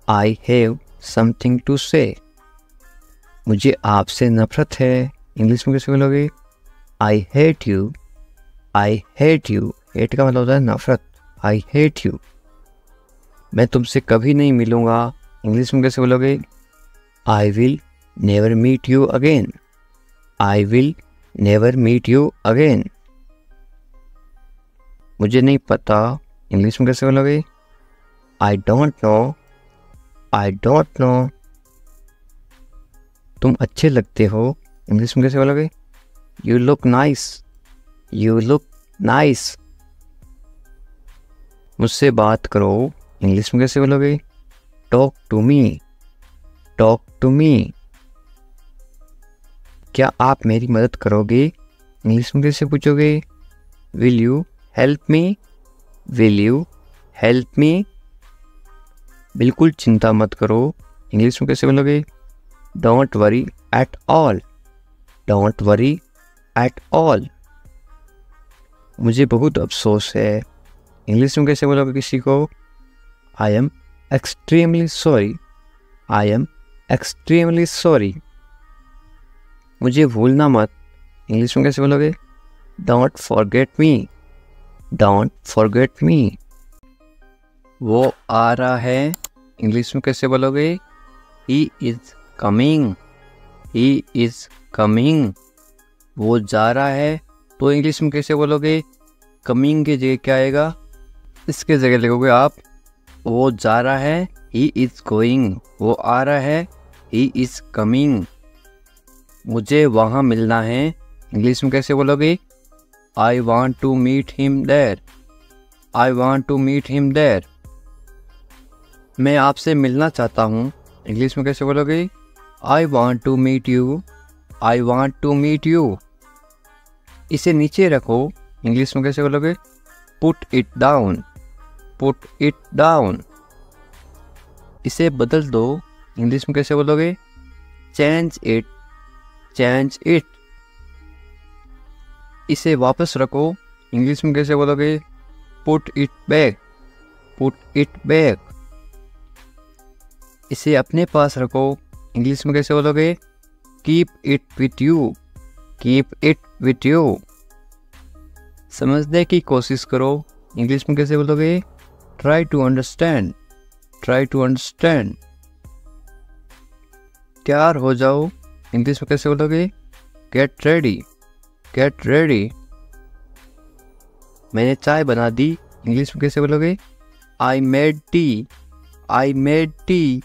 आई हैव समथिंग टू से। मुझे आपसे नफरत है, इंग्लिश में कैसे बोलोगे? I hate you, I hate you. Hate का मतलब होता है नफरत, आई हेट यू। मैं तुमसे कभी नहीं मिलूँगा, इंग्लिश में कैसे बोलोगे? I will never meet you again, I will never meet you again. मुझे नहीं पता, इंग्लिश में कैसे बोलोगे? I don't know, I don't know. तुम अच्छे लगते हो, इंग्लिश में कैसे बोलोगे? You look nice, you look nice. मुझसे बात करो, इंग्लिश में कैसे बोलोगे? Talk to me, talk to me. क्या आप मेरी मदद करोगे, इंग्लिश में कैसे पूछोगे? Will you help me, will you help मी। बिल्कुल चिंता मत करो, इंग्लिश में कैसे बोलोगे? Don't worry at all, don't worry at all. मुझे बहुत अफसोस है, इंग्लिश में कैसे बोलोगे किसी को? I am extremely sorry, I am extremely sorry. मुझे भूलना मत, इंग्लिश में कैसे बोलोगे? Don't forget me, don't forget me. वो आ रहा है, इंग्लिश में कैसे बोलोगे? He is coming, he is coming. वो जा रहा है, तो इंग्लिश में कैसे बोलोगे? कमिंग की जगह क्या आएगा? इसके जगह लिखोगे आप वो जा रहा है, ही इज गोइंग। वो आ रहा है, ही इज कमिंग। मुझे वहाँ मिलना है, इंग्लिश में कैसे बोलोगे? I want to meet him there, I want to meet him there. मैं आपसे मिलना चाहता हूँ, इंग्लिश में कैसे बोलोगे? I want to meet you, I want to meet you. इसे नीचे रखो, इंग्लिश में कैसे बोलोगे? Put it down, put it down. इसे बदल दो, इंग्लिश में कैसे बोलोगे? Change it, change it. इसे वापस रखो, इंग्लिश में कैसे बोलोगे? Put it back, put it back. इसे अपने पास रखो, इंग्लिश में कैसे बोलोगे? Keep it with you, keep it with you. समझने की कोशिश करो, इंग्लिश में कैसे बोलोगे? Try to understand, try to understand. तैयार हो जाओ, इंग्लिश में कैसे बोलोगे? Get ready, get ready. मैंने चाय बना दी, इंग्लिश में कैसे बोलोगे? I made tea, I made tea.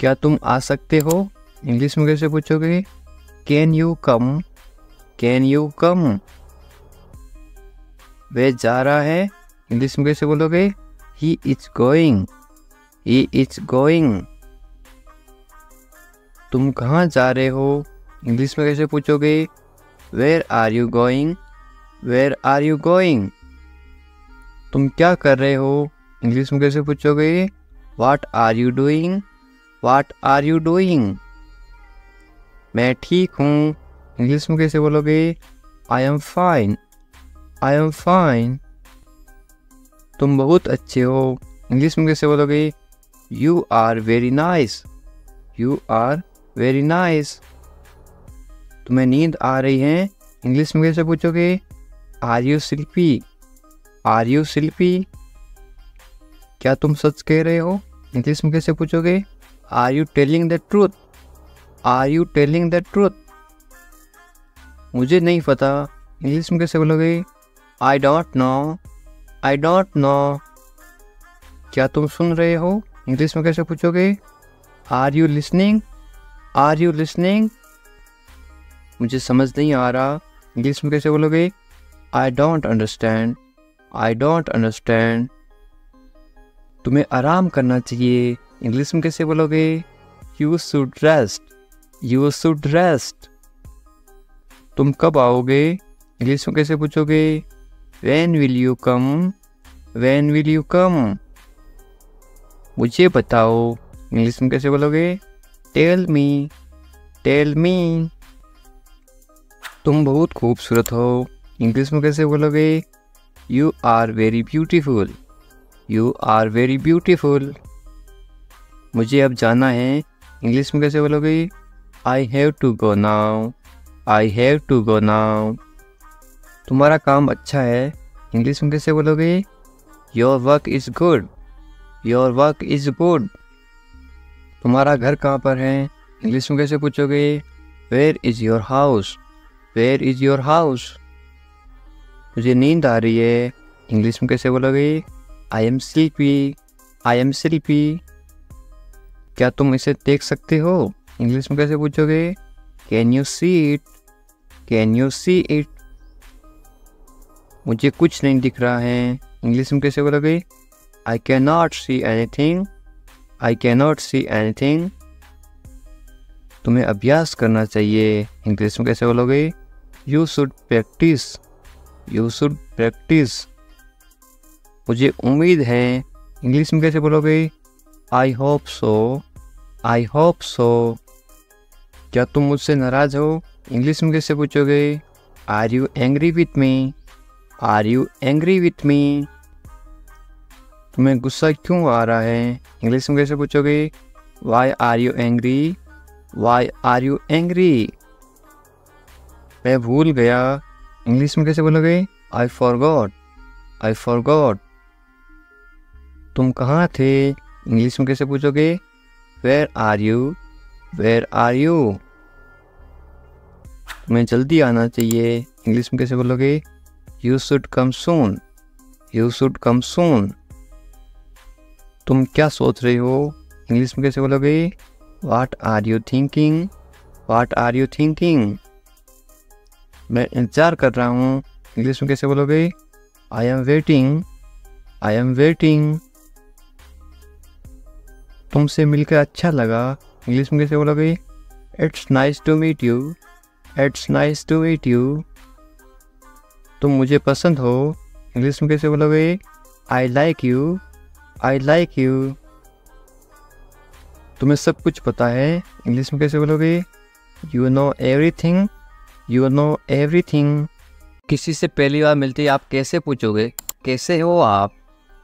क्या तुम आ सकते हो, इंग्लिश में कैसे पूछोगे? Can you come, can you come. वह जा रहा है, इंग्लिश में कैसे बोलोगे? He is going, he is going. तुम कहाँ जा रहे हो, इंग्लिश में कैसे पूछोगे? Where are you going, where are you going. तुम क्या कर रहे हो, इंग्लिश में कैसे पूछोगे? What are you doing, what are you doing. मैं ठीक हूँ, इंग्लिश में कैसे बोलोगे? I am fine, I am fine. तुम बहुत अच्छे हो, इंग्लिश में कैसे बोलोगे? You are very nice, you are very nice. तुम्हें नींद आ रही है, इंग्लिश में कैसे पूछोगे? Are you sleepy, are you sleepy. क्या तुम सच कह रहे हो, इंग्लिश में कैसे पूछोगे? Are you telling the truth, are you telling the truth. मुझे नहीं पता, इंग्लिश में कैसे बोलोगे? I don't know, I don't know. क्या तुम सुन रहे हो, इंग्लिश में कैसे पूछोगे? Are you listening, are you listening. मुझे समझ नहीं आ रहा, इंग्लिश में कैसे बोलोगे? I don't understand, I don't understand. तुम्हें आराम करना चाहिए, इंग्लिश में कैसे बोलोगे? You should rest, you should rest. तुम कब आओगे? इंग्लिश में कैसे पूछोगे? When will you come, when will you come. मुझे बताओ, इंग्लिश में कैसे बोलोगे? Tell me, tell me. तुम बहुत खूबसूरत हो, इंग्लिश में कैसे बोलोगे? You are very beautiful, you are very beautiful. मुझे अब जाना है, इंग्लिश में कैसे बोलोगे? I have to go now, I have to go now. तुम्हारा काम अच्छा है, इंग्लिश में कैसे बोलोगे? Your work is good, your work is good. तुम्हारा घर कहाँ पर है, इंग्लिश में कैसे पूछोगे? Where is your house, where is your house. मुझे नींद आ रही है, इंग्लिश में कैसे बोलोगे? I am sleepy, I am sleepy. क्या तुम इसे देख सकते हो, इंग्लिश में कैसे पूछोगे? Can you see it, can you see it. मुझे कुछ नहीं दिख रहा है, इंग्लिश में कैसे बोलोगे? I can not see anything, I can not see anything. तुम्हें अभ्यास करना चाहिए, इंग्लिश में कैसे बोलोगे? You should practise, you should practise. मुझे उम्मीद है, इंग्लिश में कैसे बोलोगे? I hope so, I hope so. क्या तुम मुझसे नाराज हो, इंग्लिश में कैसे पूछोगे? Are you angry with me, are you angry with me. तुम्हें गुस्सा क्यों आ रहा है, इंग्लिश में कैसे पूछोगे? Why are you angry, why are you angry. मैं भूल गया, इंग्लिश में कैसे बोलोगे? I forgot, I forgot. तुम कहाँ थे, इंग्लिश में कैसे पूछोगे? Where are you, where are you. तुम्हें जल्दी आना चाहिए, इंग्लिश में कैसे बोलोगे? You should come soon, you should come soon. तुम क्या सोच रहे हो, इंग्लिश में कैसे बोलोगे? What are you thinking, what are you thinking. मैं इंतज़ार कर रहा हूँ, इंग्लिश में कैसे बोलोगे? I am waiting, I am waiting. तुमसे मिलकर अच्छा लगा, इंग्लिश में कैसे बोलोगे? It's nice to meet you, it's nice to meet you. तुम मुझे पसंद हो, इंग्लिश में कैसे बोलोगे? I like you, I like you. तुम्हें सब कुछ पता है, इंग्लिश में कैसे बोलोगे? You know everything, you know everything. किसी से पहली बार मिलते ही आप कैसे पूछोगे? कैसे हो आप,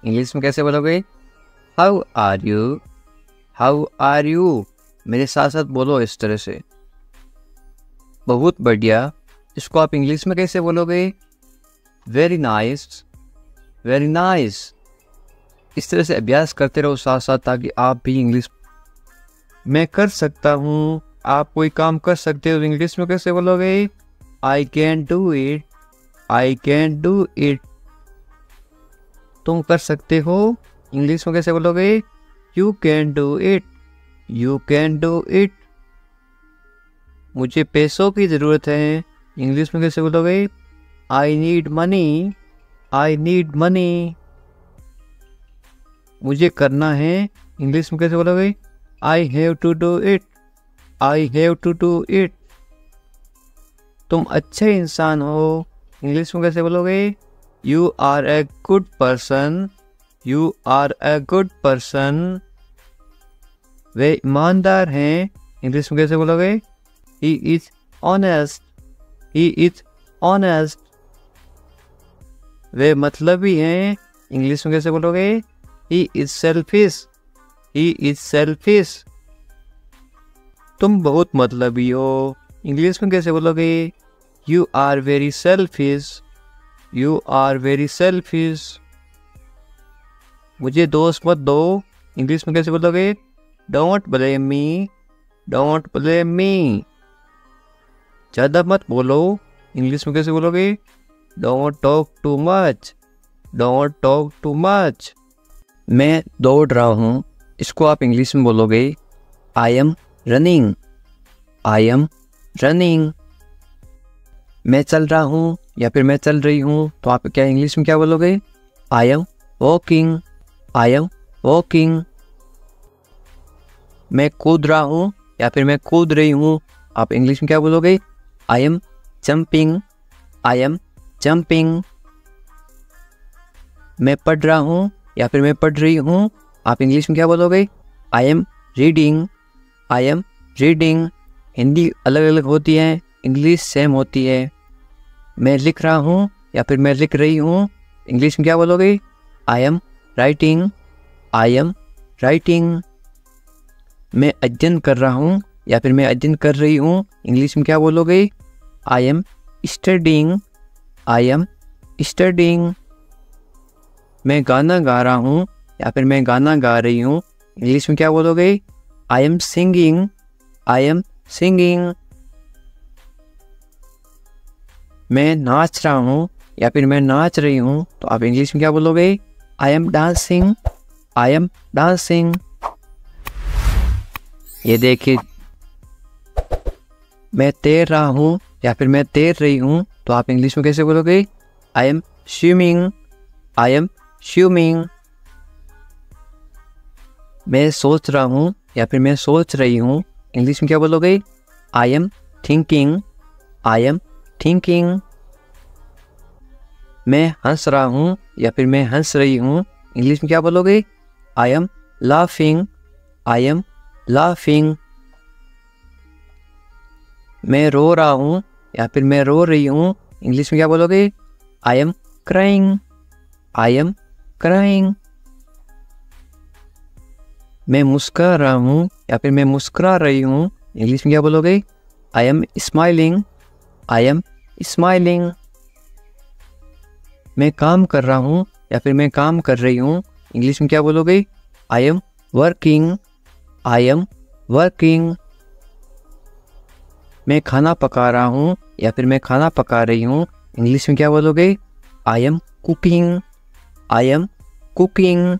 इंग्लिश में कैसे बोलोगे? How are you, how are you. मेरे साथ साथ बोलो इस तरह से। बहुत बढ़िया। इसको आप इंग्लिश में कैसे बोलोगे? Very nice, very nice. इस तरह से अभ्यास करते रहो साथ साथ, ताकि आप भी इंग्लिश। मैं कर सकता हूँ, आप कोई काम कर सकते हो, इंग्लिश में कैसे बोलोगे? I can do it, I can do it. तुम कर सकते हो, इंग्लिश में कैसे बोलोगे? You can do it, you can do it. मुझे पैसों की ज़रूरत है, इंग्लिश में कैसे बोलोगे? I need money, I need money. मुझे करना है, इंग्लिश में कैसे बोलोगे? I have to do it, I have to do it. तुम अच्छे इंसान हो, इंग्लिश में कैसे बोलोगे? You are a good person, you are a good person. वे ईमानदार हैं, इंग्लिश में कैसे बोलोगे? He is honest, he is honest. वे मतलबी हैं, इंग्लिश में कैसे बोलोगे? He is selfish, he is selfish. तुम बहुत मतलबी हो, इंग्लिश में कैसे बोलोगे? You are very selfish, you are very selfish. मुझे दोस्त मत दो, इंग्लिश में कैसे बोलोगे? Don't blame me, don't blame me. ज़्यादा मत बोलो, इंग्लिश में कैसे बोलोगे? Don't talk too much, don't talk too much. मैं दौड़ रहा हूँ, इसको आप इंग्लिश में बोलोगे? I am running, I am running. मैं चल रहा हूँ, या फिर मैं चल रही हूँ, तो आप क्या इंग्लिश में क्या बोलोगे? I am walking, I am walking. मैं कूद रहा हूँ या फिर मैं कूद रही हूँ, आप इंग्लिश में क्या बोलोगे? I M jumping, I am jumping. मैं पढ़ रहा हूँ या फिर मैं पढ़ रही हूँ, आप इंग्लिश में क्या बोलोगे? I am reading, I am reading. Hindi अलग अलग होती है, इंग्लिश सेम होती है। मैं लिख रहा हूँ या फिर मैं लिख रही हूँ, इंग्लिश में क्या बोलोगे? I am writing, I am writing. मैं अध्ययन कर रहा हूँ या फिर मैं अध्ययन कर रही हूँ, इंग्लिश में क्या बोलोगे? I M studying, I am studying. मैं गाना गा रहा हूँ या फिर मैं गाना गा रही हूँ, इंग्लिश में क्या बोलोगे? I am singing, I am singing. मैं नाच रहा हूँ या फिर मैं नाच रही हूँ, तो आप इंग्लिश में क्या बोलोगे? I M dancing, I am dancing. ये देखिए, मैं तैर रहा हूँ या फिर मैं तैर रही हूँ, तो आप इंग्लिश में कैसे बोलोगे? I M swimming, I am swimming. मैं सोच रहा हूँ या फिर मैं सोच रही हूँ, इंग्लिश में क्या बोलोगे? I am thinking, I am thinking. मैं हंस रहा हूँ या फिर मैं हंस रही हूँ, इंग्लिश में क्या बोलोगे? I am laughing, I am laughing. मैं रो रहा हूँ या फिर मैं रो रही हूँ, इंग्लिश में क्या बोलोगे? I am crying, I am crying. मैं मुस्कुरा रहा हूँ या फिर मैं मुस्कुरा रही हूँ, इंग्लिश में क्या बोलोगे? I am smiling, I am smiling. मैं काम कर रहा हूँ या फिर मैं काम कर रही हूँ, इंग्लिश में क्या बोलोगे? I am working, I am working. मैं खाना पका रहा हूँ या फिर मैं खाना पका रही हूँ, इंग्लिश में क्या बोलोगे? I am cooking, I am cooking.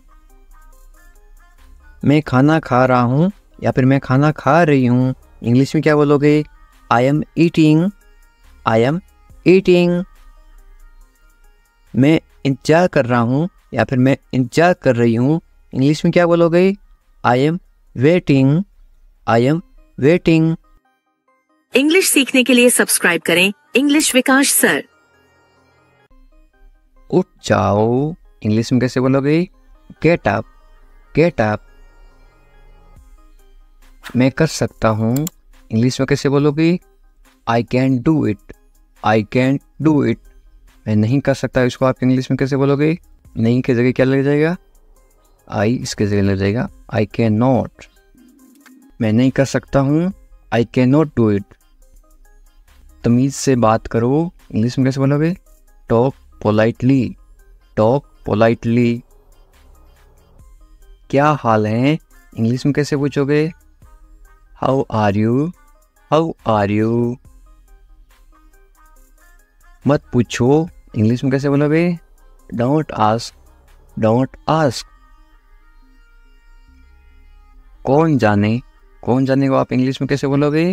मैं खाना खा रहा हूँ या फिर मैं खाना खा रही हूँ, इंग्लिश में क्या बोलोगे? I am eating, I am eating. मैं इंतजार कर रहा हूँ या फिर मैं इंतजार कर रही हूँ, इंग्लिश में क्या बोलोगे? I am waiting, I am waiting. English सीखने के लिए सब्सक्राइब करें इंग्लिश विकास सर। उठ जाओ, इंग्लिश में कैसे बोलोगे? Get up, get up. मैं कर सकता हूँ, इंग्लिश में कैसे बोलोगे? I can do it, I can do it. मैं नहीं कर सकता, इसको आप इंग्लिश में कैसे बोलोगे? नहीं की जगह क्या लग जाएगा? आई इसके जगह लग जाएगा आई कैन नॉट। मैं नहीं कर सकता हूँ, I can not do it. तमीज़ से बात करो, इंग्लिश में कैसे बोलोगे? Talk politely, talk politely. क्या हाल है, इंग्लिश में कैसे पूछोगे? How are you, how are you. मत पूछो, इंग्लिश में कैसे बोलोगे? Don't ask, don't ask. कौन जाने, कौन जाने को आप इंग्लिश में कैसे बोलोगे?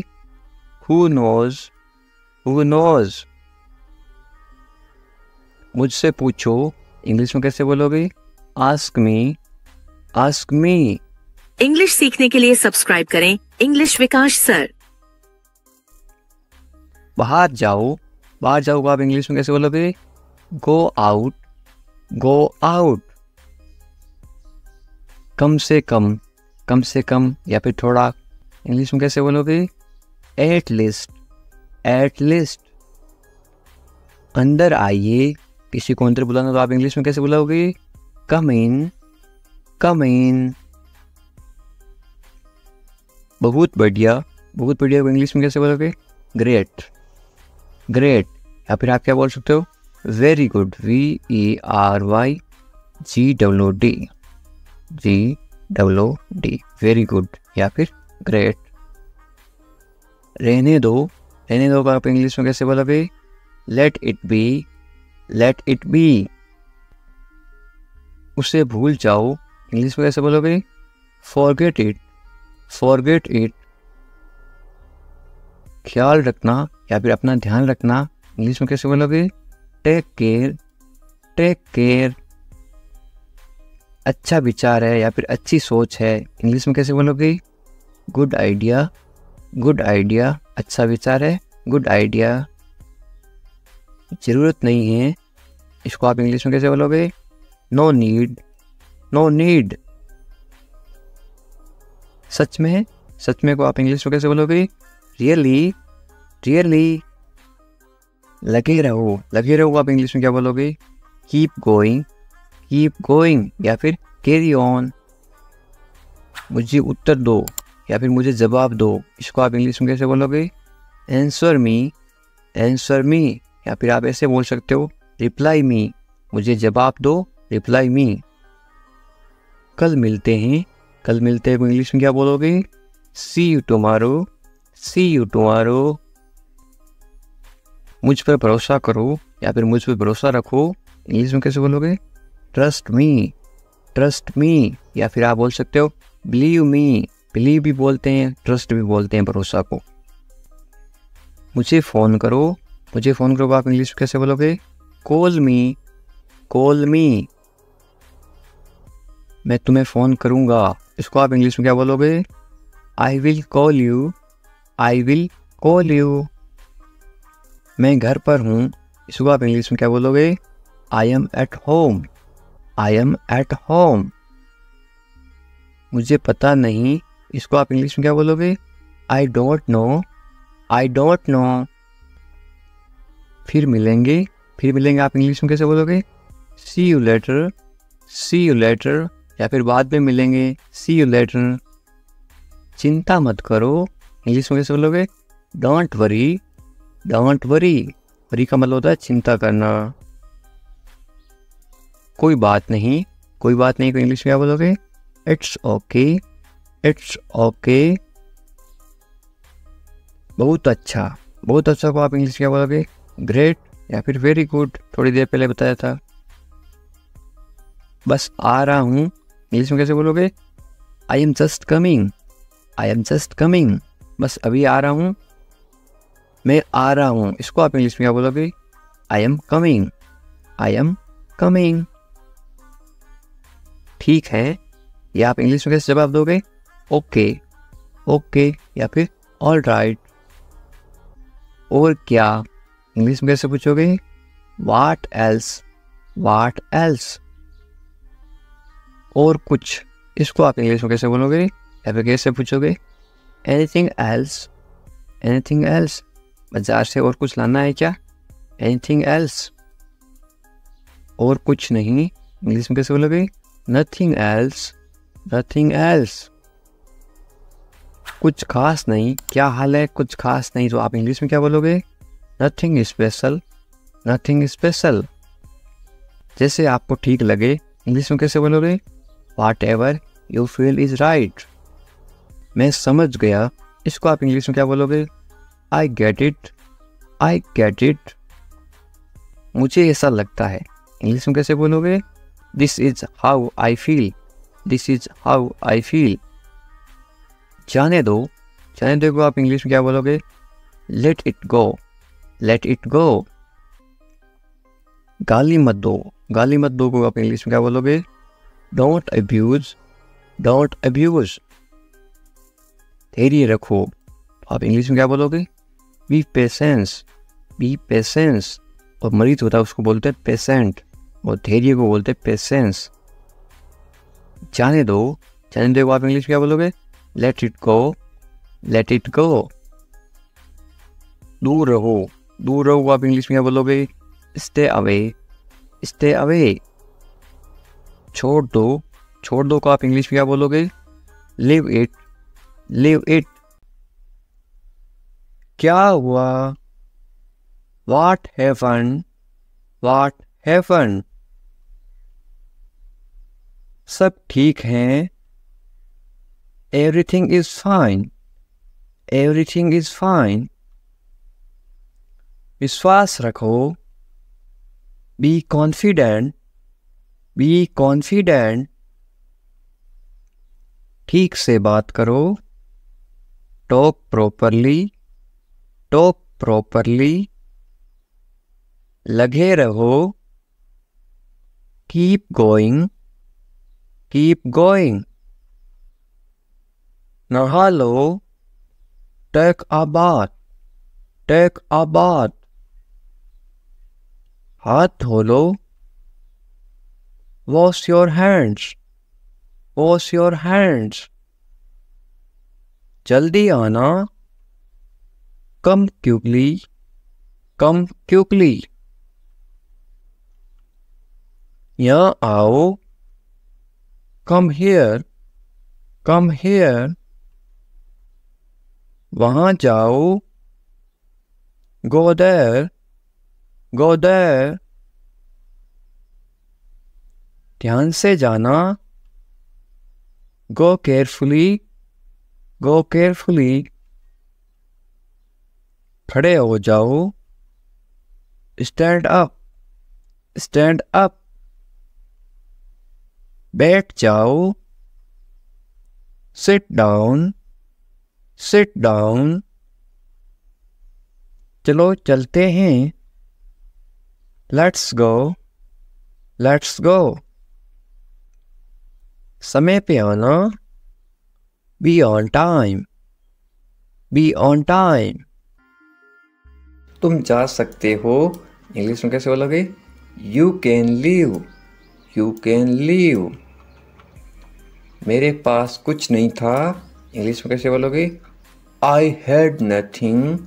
Who knows, who knows. मुझसे पूछो, इंग्लिश में कैसे बोलोगे? Ask me, ask me. English सीखने के लिए सब्सक्राइब करें इंग्लिश विकास सर। बाहर जाओ, बाहर जाओ को आप इंग्लिश में कैसे बोलोगे? Go out, go out. कम से कम, कम से कम या फिर थोड़ा, इंग्लिश में कैसे बोलोगे? At least, at least. अंदर आइए, किसी को अंदर बुलाना तो आप इंग्लिश में कैसे बुलाओगे? कम इन, कम इन। बहुत बढ़िया, बहुत बढ़िया को इंग्लिश में कैसे बोलोगे? Great, great. या फिर आप क्या बोल सकते हो? Very good, VERY GOOD, GOOD, very good या फिर ग्रेट। रहने दो, रहने दो को आप इंग्लिश में कैसे बोलोगे? Let it be, let it be. उसे भूल जाओ, इंग्लिश में कैसे बोलोगे? Forget it, forget it. ख्याल रखना या फिर अपना ध्यान रखना, इंग्लिश में कैसे बोलोगे? Take care, take care. अच्छा विचार है या फिर अच्छी सोच है, इंग्लिश में कैसे बोलोगे? Good idea, good idea. अच्छा विचार है, गुड आइडिया। ज़रूरत नहीं है, इसको आप इंग्लिश में कैसे बोलोगे? No need, no need. सच में, सच में को आप इंग्लिश में कैसे बोलोगे? Really, really. लगे रहो, लगे रहो आप इंग्लिश में क्या बोलोगे? कीप गोइंग, कीप गोइंग या फिर कैरी ऑन। मुझे उत्तर दो या फिर मुझे जवाब दो, इसको आप इंग्लिश में कैसे बोलोगे? आंसर मी, आंसर मी या फिर आप ऐसे बोल सकते हो रिप्लाई मी, मुझे जवाब दो, रिप्लाई मी। कल मिलते हैं, कल मिलते हैं को इंग्लिश में क्या बोलोगे? See you tomorrow, see you tomorrow. मुझ पर भरोसा करो या फिर मुझ पर भरोसा रखो, इंग्लिश में कैसे बोलोगे? ट्रस्ट मी, ट्रस्ट मी या फिर आप बोल सकते हो बिलीव मी। बिलीव भी बोलते हैं, ट्रस्ट भी बोलते हैं भरोसा को। मुझे फ़ोन करो, मुझे फ़ोन करो आप इंग्लिश में कैसे बोलोगे? कॉल मी, कॉल मी। मैं तुम्हें फ़ोन करूँगा, इसको आप इंग्लिश में क्या बोलोगे? I will call you, I will call you. मैं घर पर हूँ, इसको आप इंग्लिश में क्या बोलोगे? I am at home, I am at home. मुझे पता नहीं, इसको आप इंग्लिश में क्या बोलोगे? I don't know, I don't know. फिर मिलेंगे, फिर मिलेंगे आप इंग्लिश में कैसे बोलोगे? See you later, see you later या फिर बाद में मिलेंगे, सी यू लेटर। चिंता मत करो, इंग्लिश में कैसे बोलोगे? Don't worry, don't worry. Worry का मतलब होता है चिंता करना। कोई बात नहीं, कोई बात नहीं को इंग्लिश में क्या बोलोगे? It's okay, it's okay. बहुत अच्छा, बहुत अच्छा को आप इंग्लिश में क्या बोलोगे? ग्रेट या फिर वेरी गुड, थोड़ी देर पहले बताया था। बस आ रहा हूँ, इंग्लिश में कैसे बोलोगे? I am just coming, I am just coming. बस अभी आ रहा हूँ, मैं आ रहा हूँ, इसको आप इंग्लिश में क्या बोलोगे? I am coming, I am coming. ठीक है, या आप इंग्लिश में कैसे जवाब दोगे? ओके, ओके या फिर ऑल राइट। और क्या, इंग्लिश में कैसे पूछोगे? What else, what else. और कुछ, इसको आप इंग्लिश में कैसे बोलोगे या फिर कैसे पूछोगे? Anything else, anything else. बाजार से और कुछ लाना है क्या? Anything else. और कुछ नहीं, इंग्लिश में कैसे बोलोगे? Nothing else, nothing else. कुछ खास नहीं, क्या हाल है? कुछ खास नहीं, तो आप इंग्लिश में क्या बोलोगे? Nothing special, nothing special. जैसे आपको ठीक लगे, इंग्लिश में कैसे बोलोगे? What ever you feel is right. मैं समझ गया, इसको आप इंग्लिश में क्या बोलोगे? I get it, I get it. मुझे ऐसा लगता है, इंग्लिश में कैसे बोलोगे? This is how I feel, this is how I feel. जाने दो, जाने दो को आप इंग्लिश में क्या बोलोगे? Let it go, let it go. गाली मत दो, गाली मत दो को आप इंग्लिश में क्या बोलोगे? Don't abuse, don't abuse. धैर्य रखो, आप इंग्लिश में क्या बोलोगे? B patience, B patience. और मरीज होता है उसको बोलते हैं पेशेंट, और धैर्य को बोलते हैं पेशेंस। जाने दो, जाने दो आप इंग्लिश में क्या बोलोगे? Let it go, let it go. दूर रहो, दूर रहो आप इंग्लिश में क्या बोलोगे? Stay away, stay away. छोड़ दो, छोड़ दो को आप इंग्लिश में क्या बोलोगे? Live it, live it. क्या हुआ? What happened, what happened. सब ठीक है, everything is fine, everything is fine. विश्वास रखो, बी कॉन्फिडेंट, बी कॉन्फिडेंट। ठीक से बात करो, टॉक प्रॉपरली, टॉक प्रॉपरली। लगे रहो, कीप गोइंग, कीप गोइंग। नहा लो, take a bath, take a bath. हाथ धो लो, wash your hands, wash your hands. जल्दी आना, कम क्विकली, कम क्विकली। यहाँ आओ, कम हियर, कम हियर। वहाँ जाओ, गो देयर, गो देयर। ध्यान से जाना, गो केयरफुली, गो केयरफुली। खड़े हो जाओ, स्टैंड अप, स्टैंड अप। बैठ जाओ, सिट डाउन, सिट डाउन। चलो चलते हैं, लेट्स गो, लेट्स गो। समय पे आना, be on time, be on time. तुम जा सकते हो, इंग्लिश में कैसे बोलोगे? You can leave, you can leave. मेरे पास कुछ नहीं था, इंग्लिश में कैसे बोलोगे? I had nothing,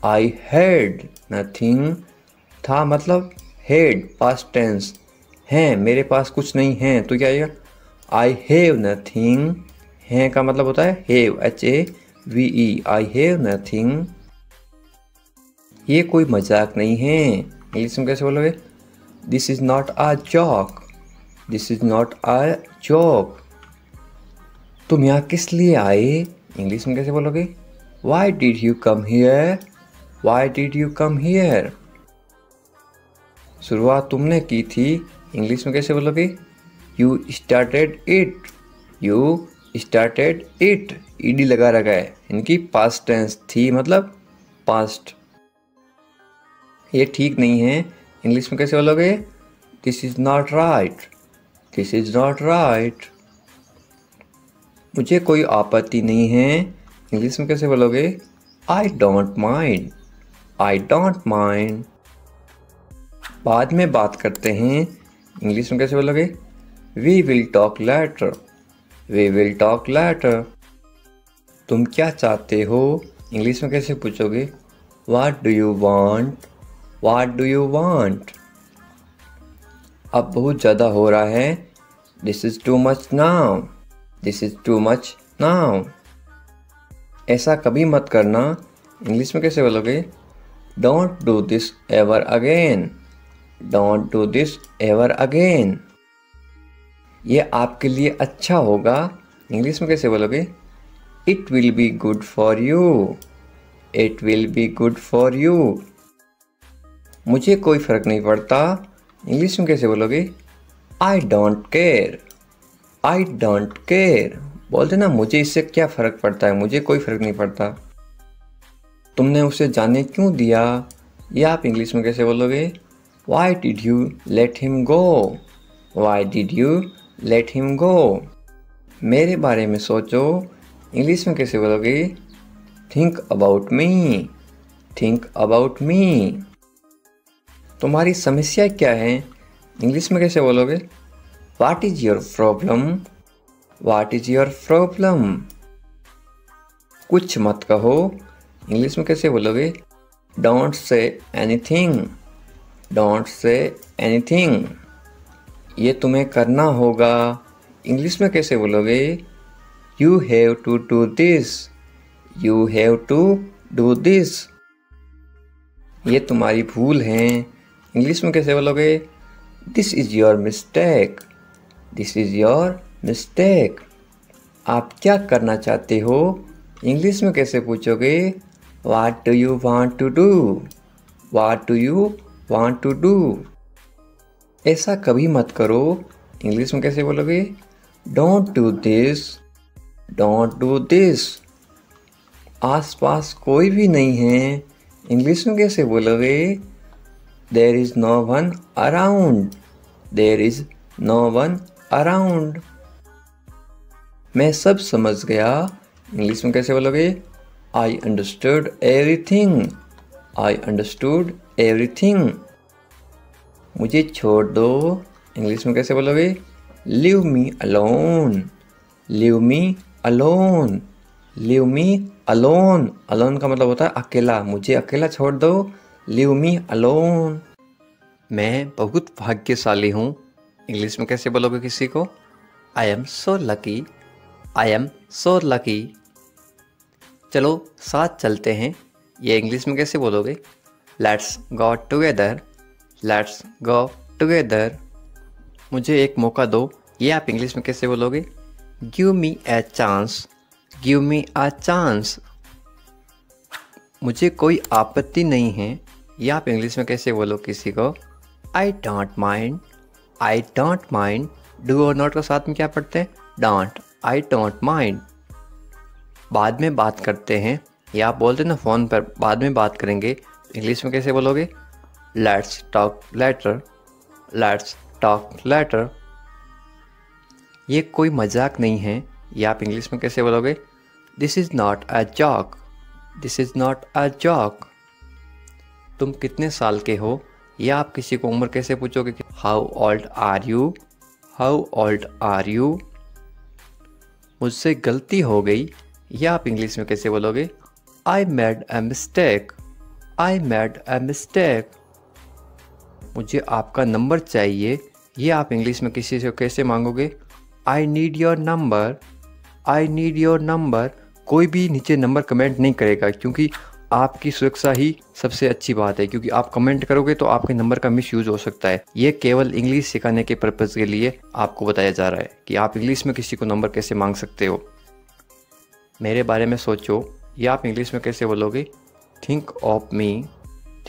I had nothing. था मतलब हैड, पास्ट टेंस। हैं, मेरे पास कुछ नहीं है, तो क्या आएगा? I have nothing. हैं का मतलब होता है have, HAVE, I have nothing. ये कोई मजाक नहीं है, इंग्लिश में कैसे बोलोगे? This is not a joke, this is not a joke. तुम यहाँ किस लिए आए, इंग्लिश में कैसे बोलोगे? Why did you come here, why did you come here. शुरुआत तुमने की थी, इंग्लिश में कैसे बोलोगे? You started it, you started it. ED लगा रखा है, इनकी पास्ट टेंस थी मतलब पास्ट। ये ठीक नहीं है, इंग्लिश में कैसे बोलोगे? This is not right, this is not right. मुझे कोई आपत्ति नहीं है, इंग्लिश में कैसे बोलोगे? I don't mind, I don't mind. बाद में बात करते हैं, इंग्लिश में कैसे बोलोगे? We will talk later, we will talk later. तुम क्या चाहते हो, इंग्लिश में कैसे पूछोगे? What do you want, what do you want. अब बहुत ज़्यादा हो रहा है, this is too much now, this is too much now. ऐसा कभी मत करना, इंग्लिश में कैसे बोलोगे? Don't do this ever again, don't do this ever again. ये आपके लिए अच्छा होगा, इंग्लिश में कैसे बोलोगे? It will be good for you, it will be good for you. मुझे कोई फ़र्क नहीं पड़ता, इंग्लिश में कैसे बोलोगे? I don't care, I don't care. बोलते ना, मुझे इससे क्या फ़र्क पड़ता है, मुझे कोई फ़र्क नहीं पड़ता। तुमने उसे जाने क्यों दिया, ये आप इंग्लिश में कैसे बोलोगे? Why did you let him go, why did you let him go. मेरे बारे में सोचो, इंग्लिश में कैसे बोलोगे? Think about me, think about मी। तुम्हारी समस्या क्या है, इंग्लिश में कैसे बोलोगे? What is your problem, what is your problem. कुछ मत कहो, इंग्लिश में कैसे बोलोगे? Don't say anything, don't say anything. ये तुम्हें करना होगा, इंग्लिश में कैसे बोलोगे? You have to do this, you have to do this. ये तुम्हारी भूल है, इंग्लिश में कैसे बोलोगे? This is your mistake, this is your mistake. आप क्या करना चाहते हो, इंग्लिश में कैसे पूछोगे? What do you want to do, what do you want to do. ऐसा कभी मत करो, इंग्लिश में कैसे बोलोगे? Don't do this, don't do this. आसपास कोई भी नहीं है, इंग्लिश में कैसे बोलोगे? There is no one around, there is no one around. मैं सब समझ गया, इंग्लिश में कैसे बोलोगे? I understood everything, I understood everything. मुझे छोड़ दो, इंग्लिश में कैसे बोलोगे? Leave me alone, leave me alone, leave me alone. Alone का मतलब होता है अकेला, मुझे अकेला छोड़ दो, लीव मी अलोन। मैं बहुत भाग्यशाली हूँ, इंग्लिश में कैसे बोलोगे किसी को? I am so lucky, I am so lucky. चलो साथ चलते हैं, ये इंग्लिश में कैसे बोलोगे? Let's go together, let's go together. मुझे एक मौका दो, ये आप इंग्लिश में कैसे बोलोगे? Give me a chance, give me a chance. मुझे कोई आपत्ति नहीं है, ये आप इंग्लिश में कैसे बोलो किसी को? आई don't mind, I don't mind. Do और नॉट को साथ में क्या पढ़ते हैं? Don't, I don't mind. बाद में बात करते हैं, या आप बोलते हैं ना फ़ोन पर बाद में बात करेंगे, इंग्लिश में कैसे बोलोगे? Let's talk later, let's talk later. ये कोई मजाक नहीं है, ये आप इंग्लिश में कैसे बोलोगे? This is not a joke, this is not a joke. तुम कितने साल के हो, या आप किसी को उम्र कैसे पूछोगे? How old are you, how old are you. मुझसे गलती हो गई, या आप इंग्लिश में कैसे बोलोगे? I made a mistake, I made a mistake. मुझे आपका नंबर चाहिए, ये आप इंग्लिश में किसी से कैसे मांगोगे? I need your number, I need your number. कोई भी नीचे नंबर कमेंट नहीं करेगा, क्योंकि आपकी सुरक्षा ही सबसे अच्छी बात है, क्योंकि आप कमेंट करोगे तो आपके नंबर का मिस यूज़ हो सकता है। ये केवल इंग्लिश सिखाने के पर्पज़ के लिए आपको बताया जा रहा है कि आप इंग्लिश में किसी को नंबर कैसे मांग सकते हो। मेरे बारे में सोचो, या आप इंग्लिश में कैसे बोलोगे? Think of me,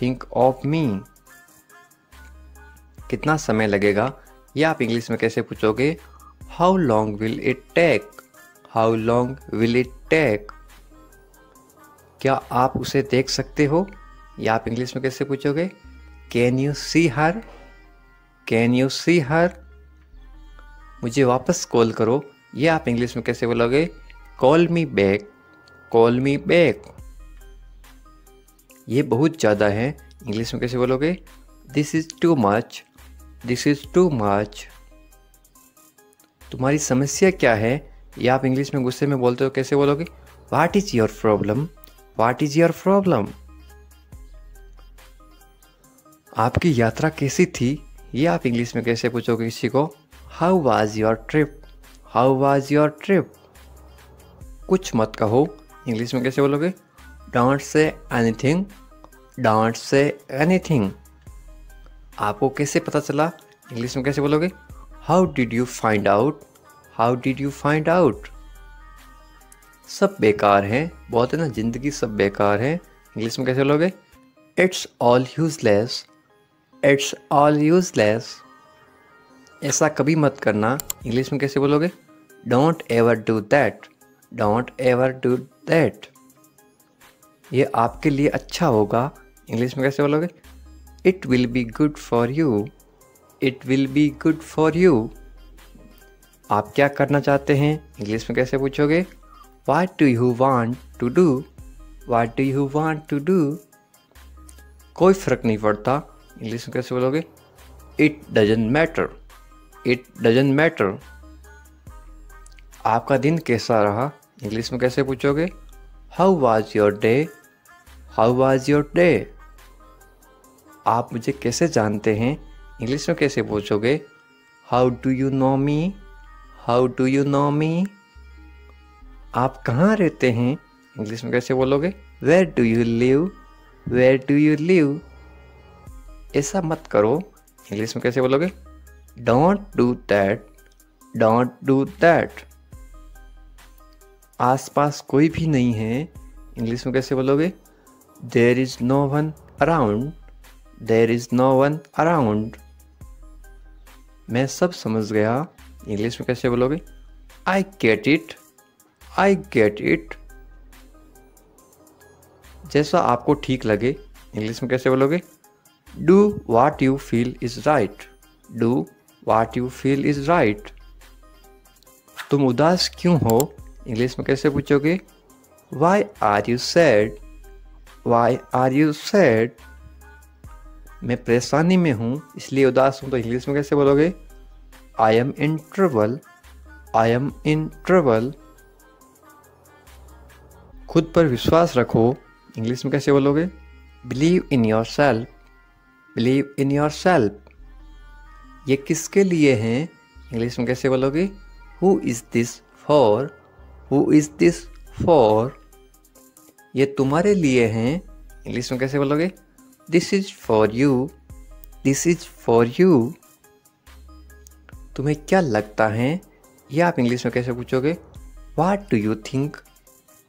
think of me. कितना समय लगेगा, या आप इंग्लिश में कैसे पूछोगे? How long will it take, how long will it take. क्या आप उसे देख सकते हो, या आप इंग्लिश में कैसे पूछोगे? Can you see her, can you see her. मुझे वापस कॉल करो, ये आप इंग्लिश में कैसे बोलोगे? Call me back, call me back. ये बहुत ज़्यादा है, इंग्लिश में कैसे बोलोगे? This is too much, this is too much. तुम्हारी समस्या क्या है, या आप इंग्लिश में गुस्से में बोलते हो कैसे बोलोगे? What is your problem, what is your problem. आपकी यात्रा कैसी थी, ये आप इंग्लिश में कैसे पूछोगे किसी को? How was your trip, how was your trip. कुछ मत कहो, इंग्लिश में कैसे बोलोगे? Don't say anything, don't say anything. आपको कैसे पता चला, इंग्लिश में कैसे बोलोगे? How did you find out, how did you find out. सब बेकार है, बोलते ना ज़िंदगी सब बेकार है, इंग्लिश में कैसे बोलोगे? It's all useless, it's all useless. ऐसा कभी मत करना, इंग्लिश में कैसे बोलोगे? Don't ever do that, don't ever do that. ये आपके लिए अच्छा होगा, इंग्लिश में कैसे बोलोगे? It will be good for you, it will be good for you. आप क्या करना चाहते हैं, इंग्लिश में कैसे पूछोगे? What do you want to do, what do you want to do. कोई फ़र्क नहीं पड़ता, इंग्लिश में कैसे बोलोगे? It doesn't matter, it doesn't matter. आपका दिन कैसा रहा, इंग्लिश में कैसे पूछोगे? How was your day, how was your day. आप मुझे कैसे जानते हैं, इंग्लिश में कैसे पूछोगे? How do you know me, how do you know me. आप कहाँ रहते हैं, इंग्लिश में कैसे बोलोगे? Where do you live, where do you live. ऐसा मत करो, इंग्लिश में कैसे बोलोगे? Don't do that, don't do that. आसपास कोई भी नहीं है, इंग्लिश में कैसे बोलोगे? There is no one around, there is no one around. मैं सब समझ गया, इंग्लिश में कैसे बोलोगे? I get it, I get it. जैसा आपको ठीक लगे, इंग्लिश में कैसे बोलोगे? Do what you feel is right, do what you feel is right. तुम उदास क्यों हो, इंग्लिश में कैसे पूछोगे? Why are you sad, why are you sad. मैं परेशानी में हूँ इसलिए उदास हूँ, तो इंग्लिश में कैसे बोलोगे? I M in trouble, I am in trouble. खुद पर विश्वास रखो, इंग्लिश में कैसे बोलोगे? Believe in your self, believe in your self. ये किसके लिए हैं, इंग्लिश में कैसे बोलोगे? Who is this for, who is this for. ये तुम्हारे लिए हैं, इंग्लिश में कैसे बोलोगे? This is for you, this is for you. तुम्हें क्या लगता है, ये आप इंग्लिश में कैसे पूछोगे? What do you think,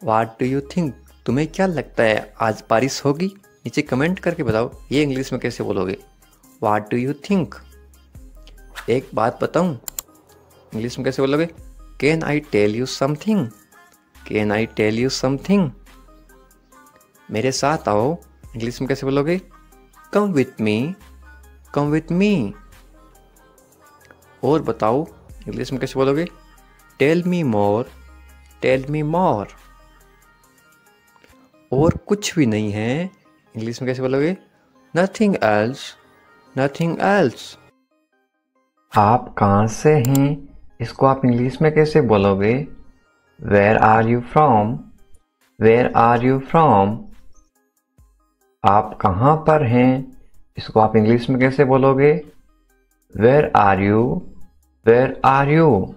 what do you think. तुम्हें क्या लगता है आज बारिश होगी? नीचे कमेंट करके बताओ, ये इंग्लिश में कैसे बोलोगे? What do you think. एक बात बताऊं, इंग्लिश में कैसे बोलोगे? Can I tell you something, can I tell you something. मेरे साथ आओ, इंग्लिश में कैसे बोलोगे? Come with me, come with me. और बताओ, इंग्लिश में कैसे बोलोगे? Tell me more, tell me more. और कुछ भी नहीं है, इंग्लिश में कैसे बोलोगे? Nothing else, nothing else. आप कहाँ से हैं, इसको आप इंग्लिश में कैसे बोलोगे? Where are you from, where are you from. आप कहाँ पर हैं, इसको आप इंग्लिश में कैसे बोलोगे? Where are you, where are you.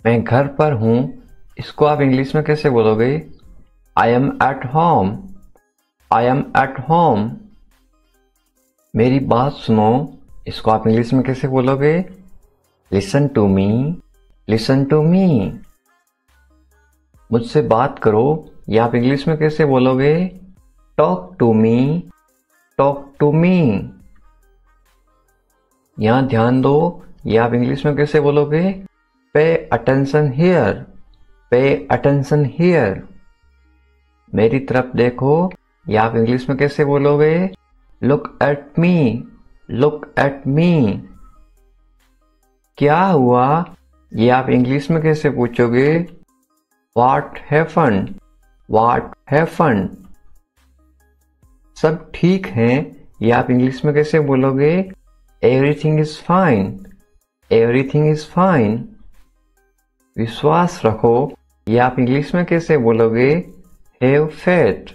मैं घर पर हूँ, इसको आप इंग्लिश में कैसे बोलोगे? I am at home, I am at home. मेरी बात सुनो, इसको आप इंग्लिश में कैसे बोलोगे? Listen to me, listen to me. मुझसे बात करो, ये आप इंग्लिश में कैसे बोलोगे? Talk to me, talk to me. यहां ध्यान दो, ये आप इंग्लिश में कैसे बोलोगे? Pay attention here, pay attention here. मेरी तरफ देखो, ये आप इंग्लिश में कैसे बोलोगे? Look at me, look at me. क्या हुआ, ये आप इंग्लिश में कैसे पूछोगे? What happened, what happened. सब ठीक है, ये आप इंग्लिश में कैसे बोलोगे? Everything is fine, everything is fine. विश्वास रखो, ये आप इंग्लिश में कैसे बोलोगे? Have faith,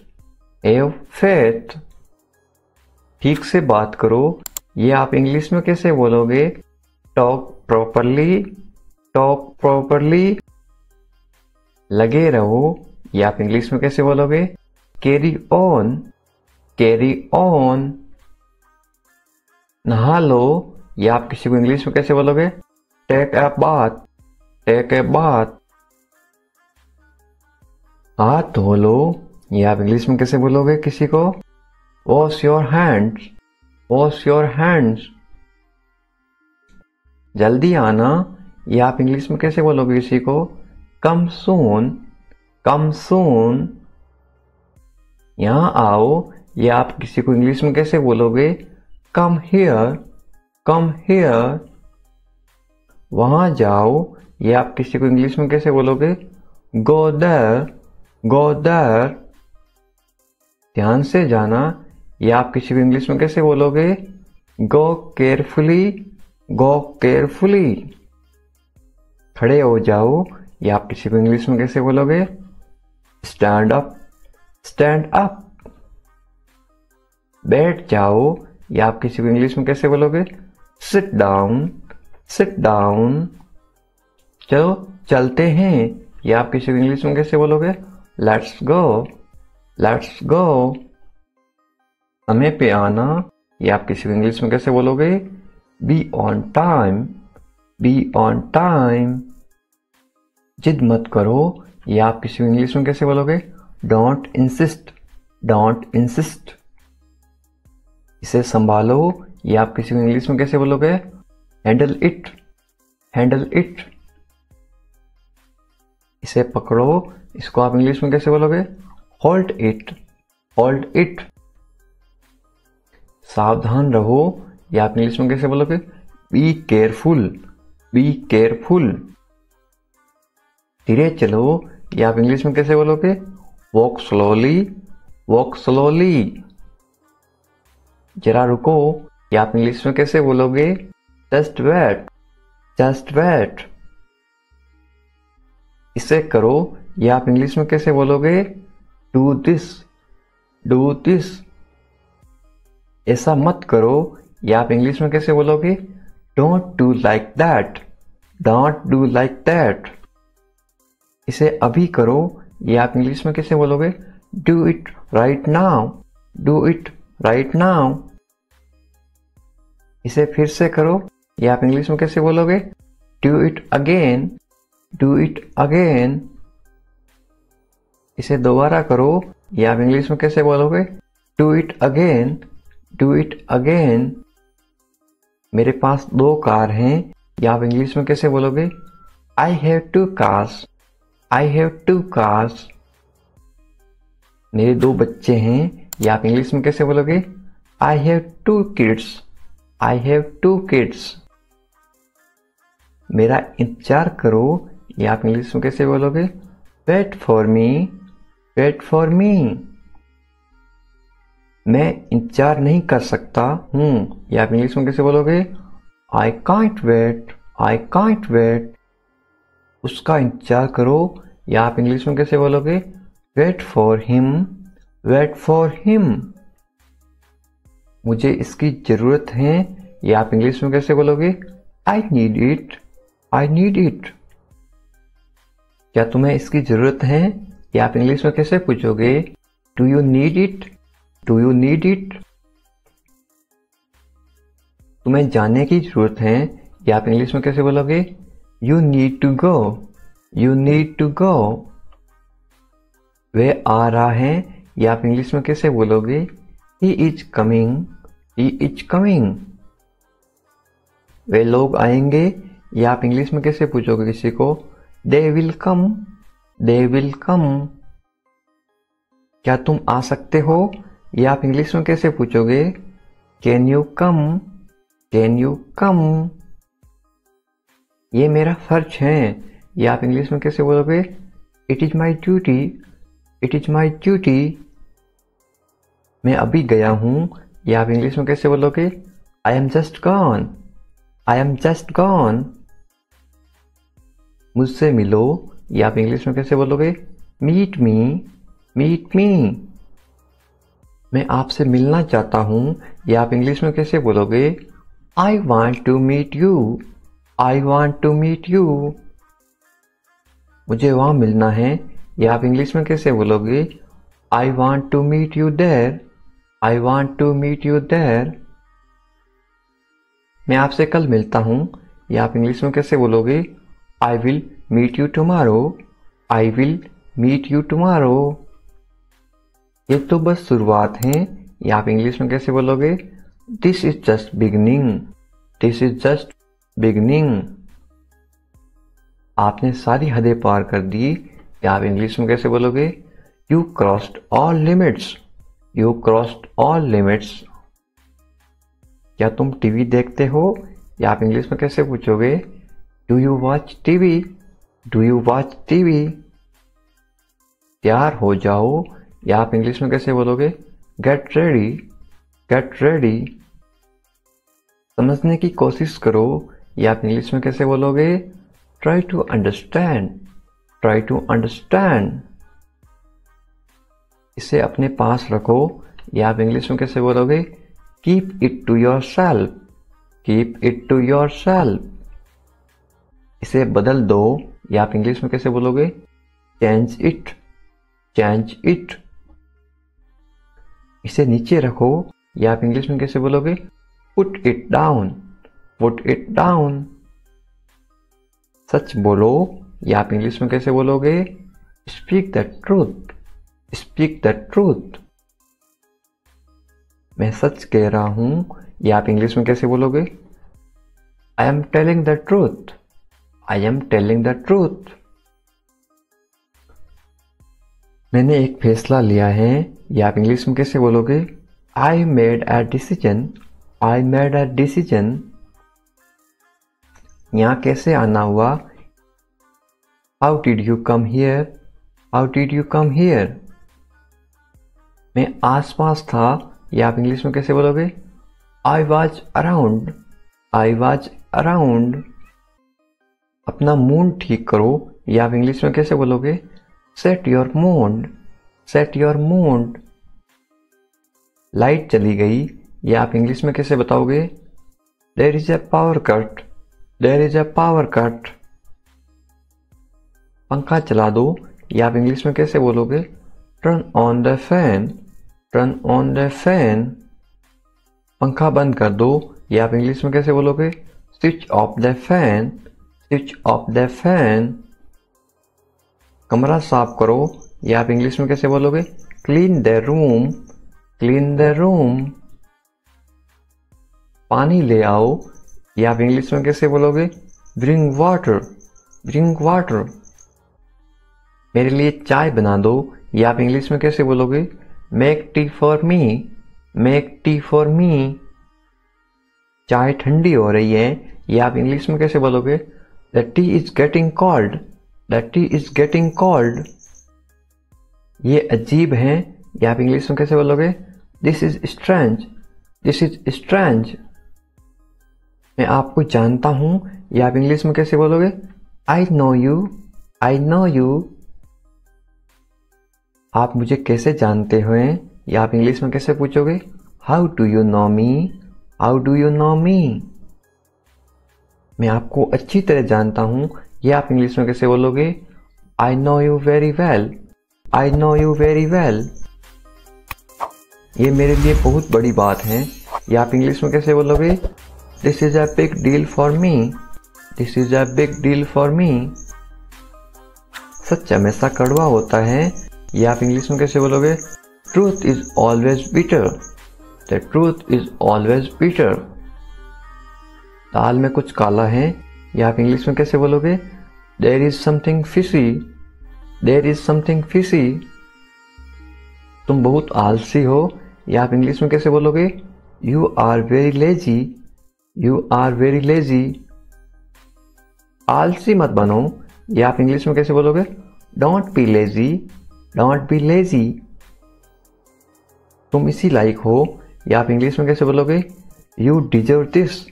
have faith. ठीक से बात करो, ये आप इंग्लिश में कैसे बोलोगे? Talk properly, talk properly. लगे रहो, ये आप इंग्लिश में कैसे बोलोगे? Carry on, carry on. नहा लो, ये आप किसी को इंग्लिश में कैसे बोलोगे? Take a bath, take a bath. हाथ धो लो, ये आप इंग्लिश में कैसे बोलोगे किसी को? Wash your hands, wash your hands. जल्दी आना, ये आप इंग्लिश में कैसे बोलोगे किसी को? कम सून, कम सून। यहां आओ, ये आप किसी को इंग्लिश में कैसे बोलोगे? Come here, come here. वहां जाओ, ये आप किसी को इंग्लिश में कैसे बोलोगे? Go there, go there. ध्यान से जाना, ये आप किसी को इंग्लिश में कैसे बोलोगे? गो केयरफुली, गो केयरफुली। खड़े हो जाओ, ये आप किसी को इंग्लिश में कैसे बोलोगे? Stand up, stand up. बैठ जाओ, ये आप किसी को इंग्लिश में कैसे बोलोगे? Sit down, sit down. चलो चलते हैं, ये आप किसी को इंग्लिश में कैसे बोलोगे? Let's go, let's go. समय पे आना, ये आप किसी को इंग्लिश में कैसे बोलोगे? Be on time, be on time. जिद मत करो, ये आप किसी को इंग्लिश में कैसे बोलोगे? Don't insist, don't insist. इसे संभालो, ये आप किसी को इंग्लिश में कैसे बोलोगे? Handle it, handle it. इसे पकड़ो, इसको आप इंग्लिश में कैसे बोलोगे? Hold it, hold it. सावधान रहो, या आप इंग्लिश में कैसे बोलोगे? Be careful, be careful. धीरे चलो, या आप इंग्लिश में कैसे बोलोगे? Walk slowly, walk slowly. जरा रुको, या आप इंग्लिश में कैसे बोलोगे? Just wait, just wait. इसे करो, या आप इंग्लिश में कैसे बोलोगे? Do this, do this. ऐसा मत करो, या आप इंग्लिश में कैसे बोलोगे? Don't do like that, don't do like that. इसे अभी करो, या आप इंग्लिश में कैसे बोलोगे? Do it right now, do it right now. इसे फिर से करो, या आप इंग्लिश में कैसे बोलोगे? Do it again, do it again. इसे दोबारा करो, या आप इंग्लिश में कैसे बोलोगे? Do it again, do it again. मेरे पास 2 कार हैं, या आप इंग्लिश में कैसे बोलोगे? I have 2 cars, I have 2 cars. मेरे 2 बच्चे हैं, या आप इंग्लिश में कैसे बोलोगे? I have 2 kids, I have 2 kids. मेरा इंतजार करो, या आप इंग्लिश में कैसे बोलोगे? Wait for me, wait for me. मैं इंतजार नहीं कर सकता हूँ, या आप इंग्लिश में कैसे बोलोगे? I can't wait, I can't wait. उसका इंतजार करो, या आप इंग्लिश में कैसे बोलोगे? Wait for him, wait for him. मुझे इसकी जरूरत है, या आप इंग्लिश में कैसे बोलोगे? I need it, I need it. क्या तुम्हें इसकी जरूरत है, या आप इंग्लिश में कैसे पूछोगे? Do you need it, do you need it. तुम्हें जाने की जरूरत है, या आप इंग्लिश में कैसे बोलोगे? You need to go, you need to go. वह आ रहा है, या आप इंग्लिश में कैसे बोलोगे? He is coming, he is coming. वे लोग आएंगे, या आप इंग्लिश में कैसे पूछोगे किसी को? They will come, they will come. क्या तुम आ सकते हो, या आप इंग्लिश में कैसे पूछोगे? Can you come, can you कम। ये मेरा फर्ज है, या आप इंग्लिश में कैसे बोलोगे? It is my duty, it is my duty. मैं अभी गया हूं, या आप इंग्लिश में कैसे बोलोगे? I am just gone, I am just gone. मुझसे मिलो, या आप इंग्लिश में कैसे बोलोगे? Meet me, meet me. मैं आपसे मिलना चाहता हूं, या आप इंग्लिश में कैसे बोलोगे? I want to meet you, I want to meet you. मुझे वहां मिलना है, या आप इंग्लिश में कैसे बोलोगे? I want to meet you there, I want to meet you there. मैं आपसे कल मिलता हूं, या आप इंग्लिश में कैसे बोलोगे? I will meet you tomorrow, I will meet you tomorrow. ये तो बस शुरुआत है, या आप इंग्लिश में कैसे बोलोगे? This is just beginning, this is just beginning. आपने सारी हदें पार कर दी, या आप इंग्लिश में कैसे बोलोगे? You crossed all limits, you crossed all limits. क्या तुम टीवी देखते हो, या आप इंग्लिश में कैसे पूछोगे? Do you watch TV, do you watch TV. तैयार हो जाओ, या आप इंग्लिश में कैसे बोलोगे? Get ready, get ready. समझने की कोशिश करो, या आप इंग्लिश में कैसे बोलोगे? Try to understand, try to understand. इसे अपने पास रखो, या आप इंग्लिश में कैसे बोलोगे? Keep it to yourself, keep it to yourself. इसे बदल दो, या आप इंग्लिश में कैसे बोलोगे? Change it, change it. इसे नीचे रखो, या आप इंग्लिश में कैसे बोलोगे? Put it down, put it down. सच बोलो, या आप इंग्लिश में कैसे बोलोगे? Speak the truth, speak the truth. मैं सच कह रहा हूं, या आप इंग्लिश में कैसे बोलोगे? I am telling the truth, I am telling the truth. मैंने एक फैसला लिया है, या आप इंग्लिश में कैसे बोलोगे? I made a decision. I made a decision. यहाँ कैसे आना हुआ? How did you come here? How did you come here? मैं आसपास था, या आप इंग्लिश में कैसे बोलोगे? I was around. I was around. अपना मूड ठीक करो, या आप इंग्लिश में कैसे बोलोगे? Set your mood. Set your mood. Light चली गई, या आप इंग्लिश में कैसे बताओगे? There is a power cut. There is a power cut. पंखा चला दो, या आप इंग्लिश में कैसे बोलोगे? Turn on the fan. Turn on the fan. पंखा बंद कर दो, या आप इंग्लिश में कैसे बोलोगे? Switch off the fan. Switch off the fan. कमरा साफ करो, या आप इंग्लिश में कैसे बोलोगे? Clean the room. Clean the room. पानी ले आओ, या आप इंग्लिश में कैसे बोलोगे? Bring water. Bring water. मेरे लिए चाय बना दो, या आप इंग्लिश में कैसे बोलोगे? Make tea for me. Make tea for me. चाय ठंडी हो रही है, या आप इंग्लिश में कैसे बोलोगे? The tea is getting cold. The tea is getting cold. ये अजीब है, या आप इंग्लिश में कैसे बोलोगे? This is strange. This is strange. मैं आपको जानता हूं, या आप इंग्लिश में कैसे बोलोगे? I know you. I know you. आप मुझे कैसे जानते हो, या आप इंग्लिश में कैसे पूछोगे? How do you know me? How do you know me? मैं आपको अच्छी तरह जानता हूं, या आप इंग्लिश में कैसे बोलोगे? I know you very well. I know you very well. ये मेरे लिए बहुत बड़ी बात है, या आप इंग्लिश में कैसे बोलोगे? This is a big deal for me. This is a big deal for me. सच हमेशा कड़वा होता है, या आप इंग्लिश में कैसे बोलोगे? Truth is always bitter. The truth is always bitter. दाल में कुछ काला है, या आप इंग्लिश में कैसे बोलोगे? There is something fishy. There is something fishy. तुम बहुत आलसी हो, या आप इंग्लिश में कैसे बोलोगे? You are very lazy. You are very lazy. आलसी मत बनो, या आप इंग्लिश में कैसे बोलोगे? Don't be lazy. Don't be lazy. तुम इसी लायक हो, या आप इंग्लिश में कैसे बोलोगे? You deserve this.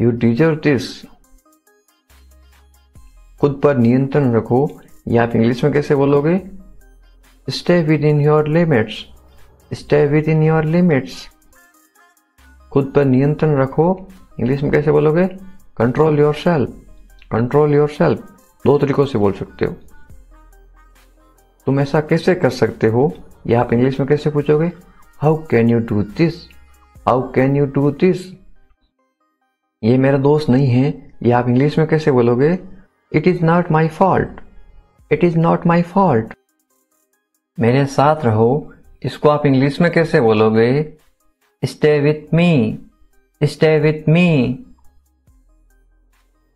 You deserve this. खुद पर नियंत्रण रखो, या आप इंग्लिश में कैसे बोलोगे? Stay within your limits. Stay within your limits. खुद पर नियंत्रण रखो, इंग्लिश में कैसे बोलोगे? Control yourself. Control yourself. दो तरीकों से बोल सकते हो। तुम ऐसा कैसे कर सकते हो, या आप इंग्लिश में कैसे पूछोगे? How can you do this? How can you do this? ये मेरा दोस्त नहीं है, या आप इंग्लिश में कैसे बोलोगे? It is not my fault. It is not my fault. मेरे साथ रहो, इसको आप इंग्लिश में कैसे बोलोगे? Stay with me. Stay with me.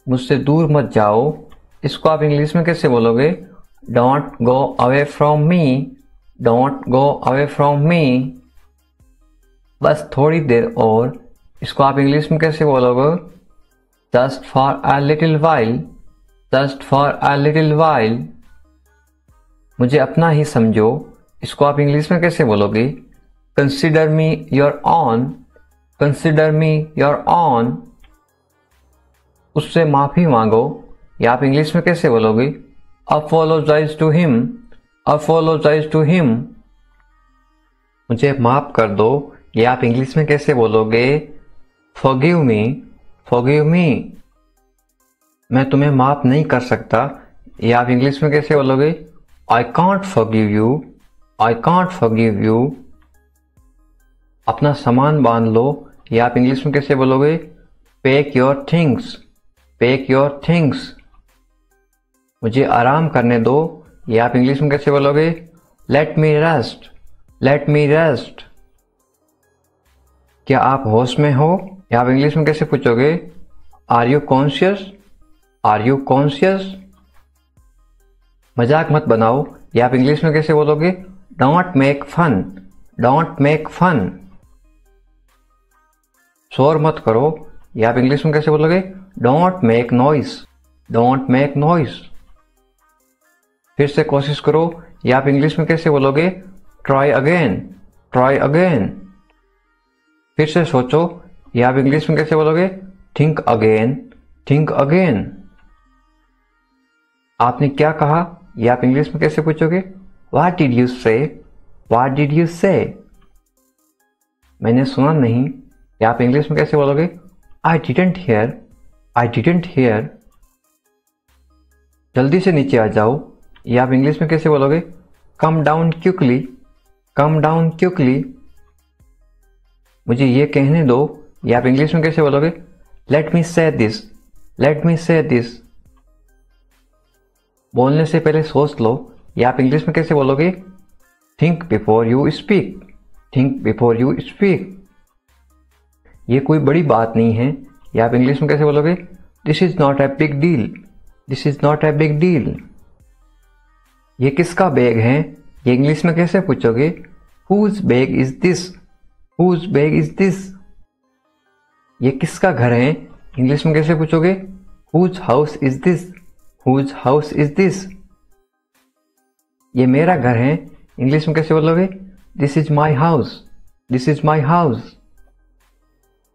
मुझसे दूर मत जाओ, इसको आप इंग्लिश में कैसे बोलोगे? Don't go away from me. Don't go away from me. बस थोड़ी देर और, इसको आप इंग्लिश में कैसे बोलोगे? Just for a little while. Just for a little while. मुझे अपना ही समझो, इसको आप इंग्लिश में कैसे बोलोगे? Consider me your own. Consider me your own. उससे माफी मांगो, या आप इंग्लिश में कैसे बोलोगे? Apologize to him. Apologize to him. मुझे माफ कर दो, या आप इंग्लिश में कैसे बोलोगे? Forgive me. Forgive me. मैं तुम्हें माफ नहीं कर सकता, या आप इंग्लिश में कैसे बोलोगे? I can't forgive you. I can't forgive you. अपना सामान बांध लो, या आप इंग्लिश में कैसे बोलोगे? Pack your things. Pack your things. मुझे आराम करने दो, या आप इंग्लिश में कैसे बोलोगे? Let me rest. Let me rest. क्या आप होश में हो, या आप इंग्लिश में कैसे पूछोगे? Are you conscious? Are you conscious? मजाक मत बनाओ, या आप इंग्लिश में कैसे बोलोगे? Don't make fun. Don't make fun. शोर मत करो, या आप इंग्लिश में कैसे बोलोगे? Don't make noise, don't make noise. फिर से कोशिश करो, या आप इंग्लिश में कैसे बोलोगे? Try again, try again. फिर से सोचो, या आप इंग्लिश में कैसे बोलोगे? Think again, think again. आपने क्या कहा, या आप इंग्लिश में कैसे पूछोगे? व्हाट डिड यू से, व्हाट डिड यू से। मैंने सुना नहीं, या आप इंग्लिश में कैसे बोलोगे? I didn't here, I didn't here. जल्दी से नीचे आ जाओ, या आप इंग्लिश में कैसे बोलोगे? Come down quickly, come down quickly. मुझे ये कहने दो, या आप इंग्लिश में कैसे बोलोगे? लेट मी से दिस, लेट मी से दिस। बोलने से पहले सोच लो, या आप इंग्लिश में कैसे बोलोगे? Think before you speak, think before you speak. ये कोई बड़ी बात नहीं है, या आप इंग्लिश में कैसे बोलोगे? This is not a big deal, this is not a big deal. ये किसका बैग है, ये इंग्लिश में कैसे पूछोगे? Whose bag is this, whose bag is this. ये किसका घर है, इंग्लिश में कैसे पूछोगे? Whose house is this, whose house is this. ये मेरा घर है, इंग्लिश में कैसे बोलोगे? This is my house, this is my house.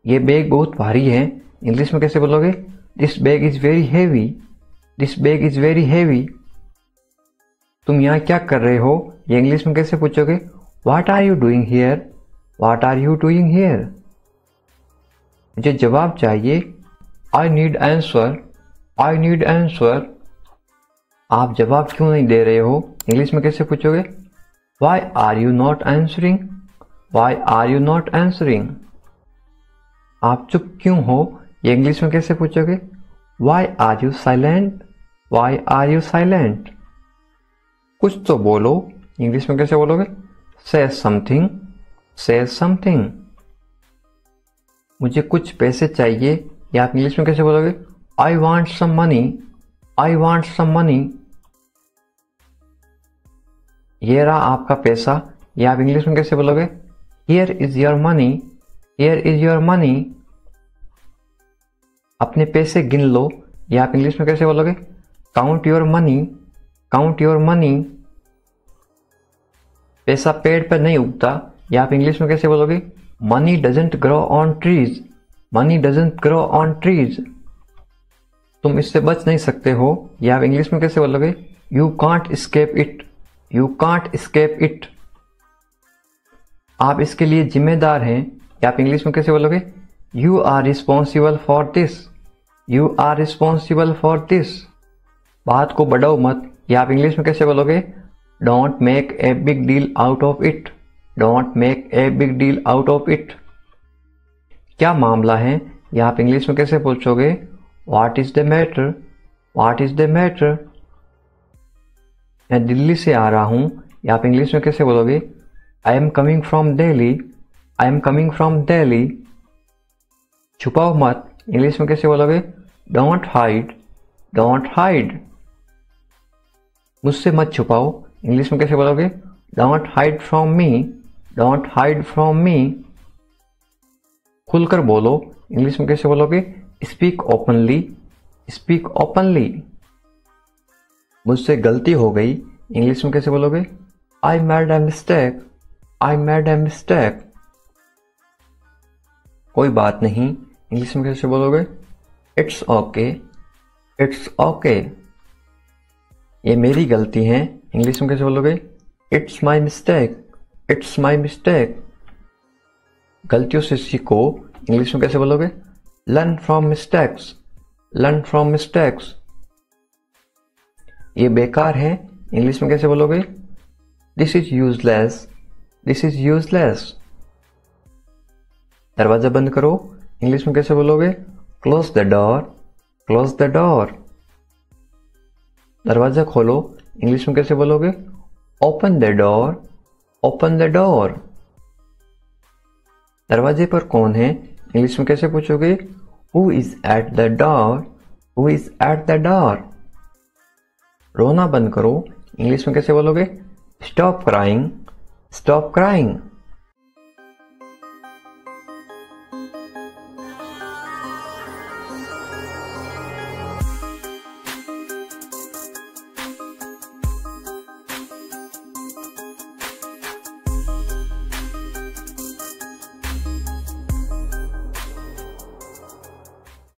ये बैग बहुत भारी है, इंग्लिश में कैसे बोलोगे? This bag is very heavy, this bag is very heavy. तुम यहाँ क्या कर रहे हो, ये इंग्लिश में कैसे पूछोगे? What are you doing here, what are you doing here. मुझे जवाब चाहिए, I need answer, I need answer. आप जवाब क्यों नहीं दे रहे हो, इंग्लिश में कैसे पूछोगे? Why are you not answering, why are you not answering. आप चुप क्यों हो, ये इंग्लिश में कैसे पूछोगे? Why are you silent, why are you silent. कुछ तो बोलो, इंग्लिश में कैसे बोलोगे? से समथिंग, से समथिंग। मुझे कुछ पैसे चाहिए, या आप इंग्लिश में कैसे बोलोगे? I want some money, I want some money. ये रहा आपका पैसा, या आप इंग्लिश में कैसे बोलोगे? Here is your money, here is your money. अपने पैसे गिन लो, या आप इंग्लिश में कैसे बोलोगे? Count your money, count your money. पैसा पेड़ पर नहीं उगता, या आप इंग्लिश में कैसे बोलोगे? Money doesn't grow on trees, money doesn't grow on trees. तुम इससे बच नहीं सकते हो, या आप इंग्लिश में कैसे बोलोगे? You can't escape it, you can't escape it. आप इसके लिए जिम्मेदार हैं, या आप इंग्लिश में कैसे बोलोगे? You are responsible for this, you are responsible for this. बात को बढ़ाओ मत, या आप इंग्लिश में कैसे बोलोगे? Don't make a big deal out of it, don't make a big deal out of it. क्या मामला है, या आप इंग्लिश में कैसे पूछोगे? What is the matter, what is the matter. मैं दिल्ली से आ रहा हूं, या आप इंग्लिश में कैसे बोलोगे? I am coming from Delhi, I am coming from Delhi. छुपाओ मत, इंग्लिश में कैसे बोलोगे? Don't hide, don't hide. मुझसे मत छुपाओ, इंग्लिश में कैसे बोलोगे? Don't hide from me, don't hide from me. खुलकर बोलो, इंग्लिश में कैसे बोलोगे? Speak openly, speak openly. मुझसे गलती हो गई, इंग्लिश में कैसे बोलोगे? I made a mistake, I made a mistake. कोई बात नहीं, इंग्लिश में कैसे बोलोगे? It's okay, it's okay. ये मेरी गलती है, इंग्लिश में कैसे बोलोगे? It's my mistake, it's my mistake. गलतियों से सीखो, इंग्लिश में कैसे बोलोगे? Learn from mistakes, learn from mistakes. ये बेकार है, इंग्लिश में कैसे बोलोगे? This is useless, this is useless. दरवाजा बंद करो, इंग्लिश में कैसे बोलोगे? Close the door, close the door. दरवाजा खोलो, इंग्लिश में कैसे बोलोगे? Open the door, open the door. दरवाजे पर कौन है, इंग्लिश में कैसे पूछोगे? Who is at the door, who is at the door. रोना बंद करो, इंग्लिश में कैसे बोलोगे? Stop crying, stop crying.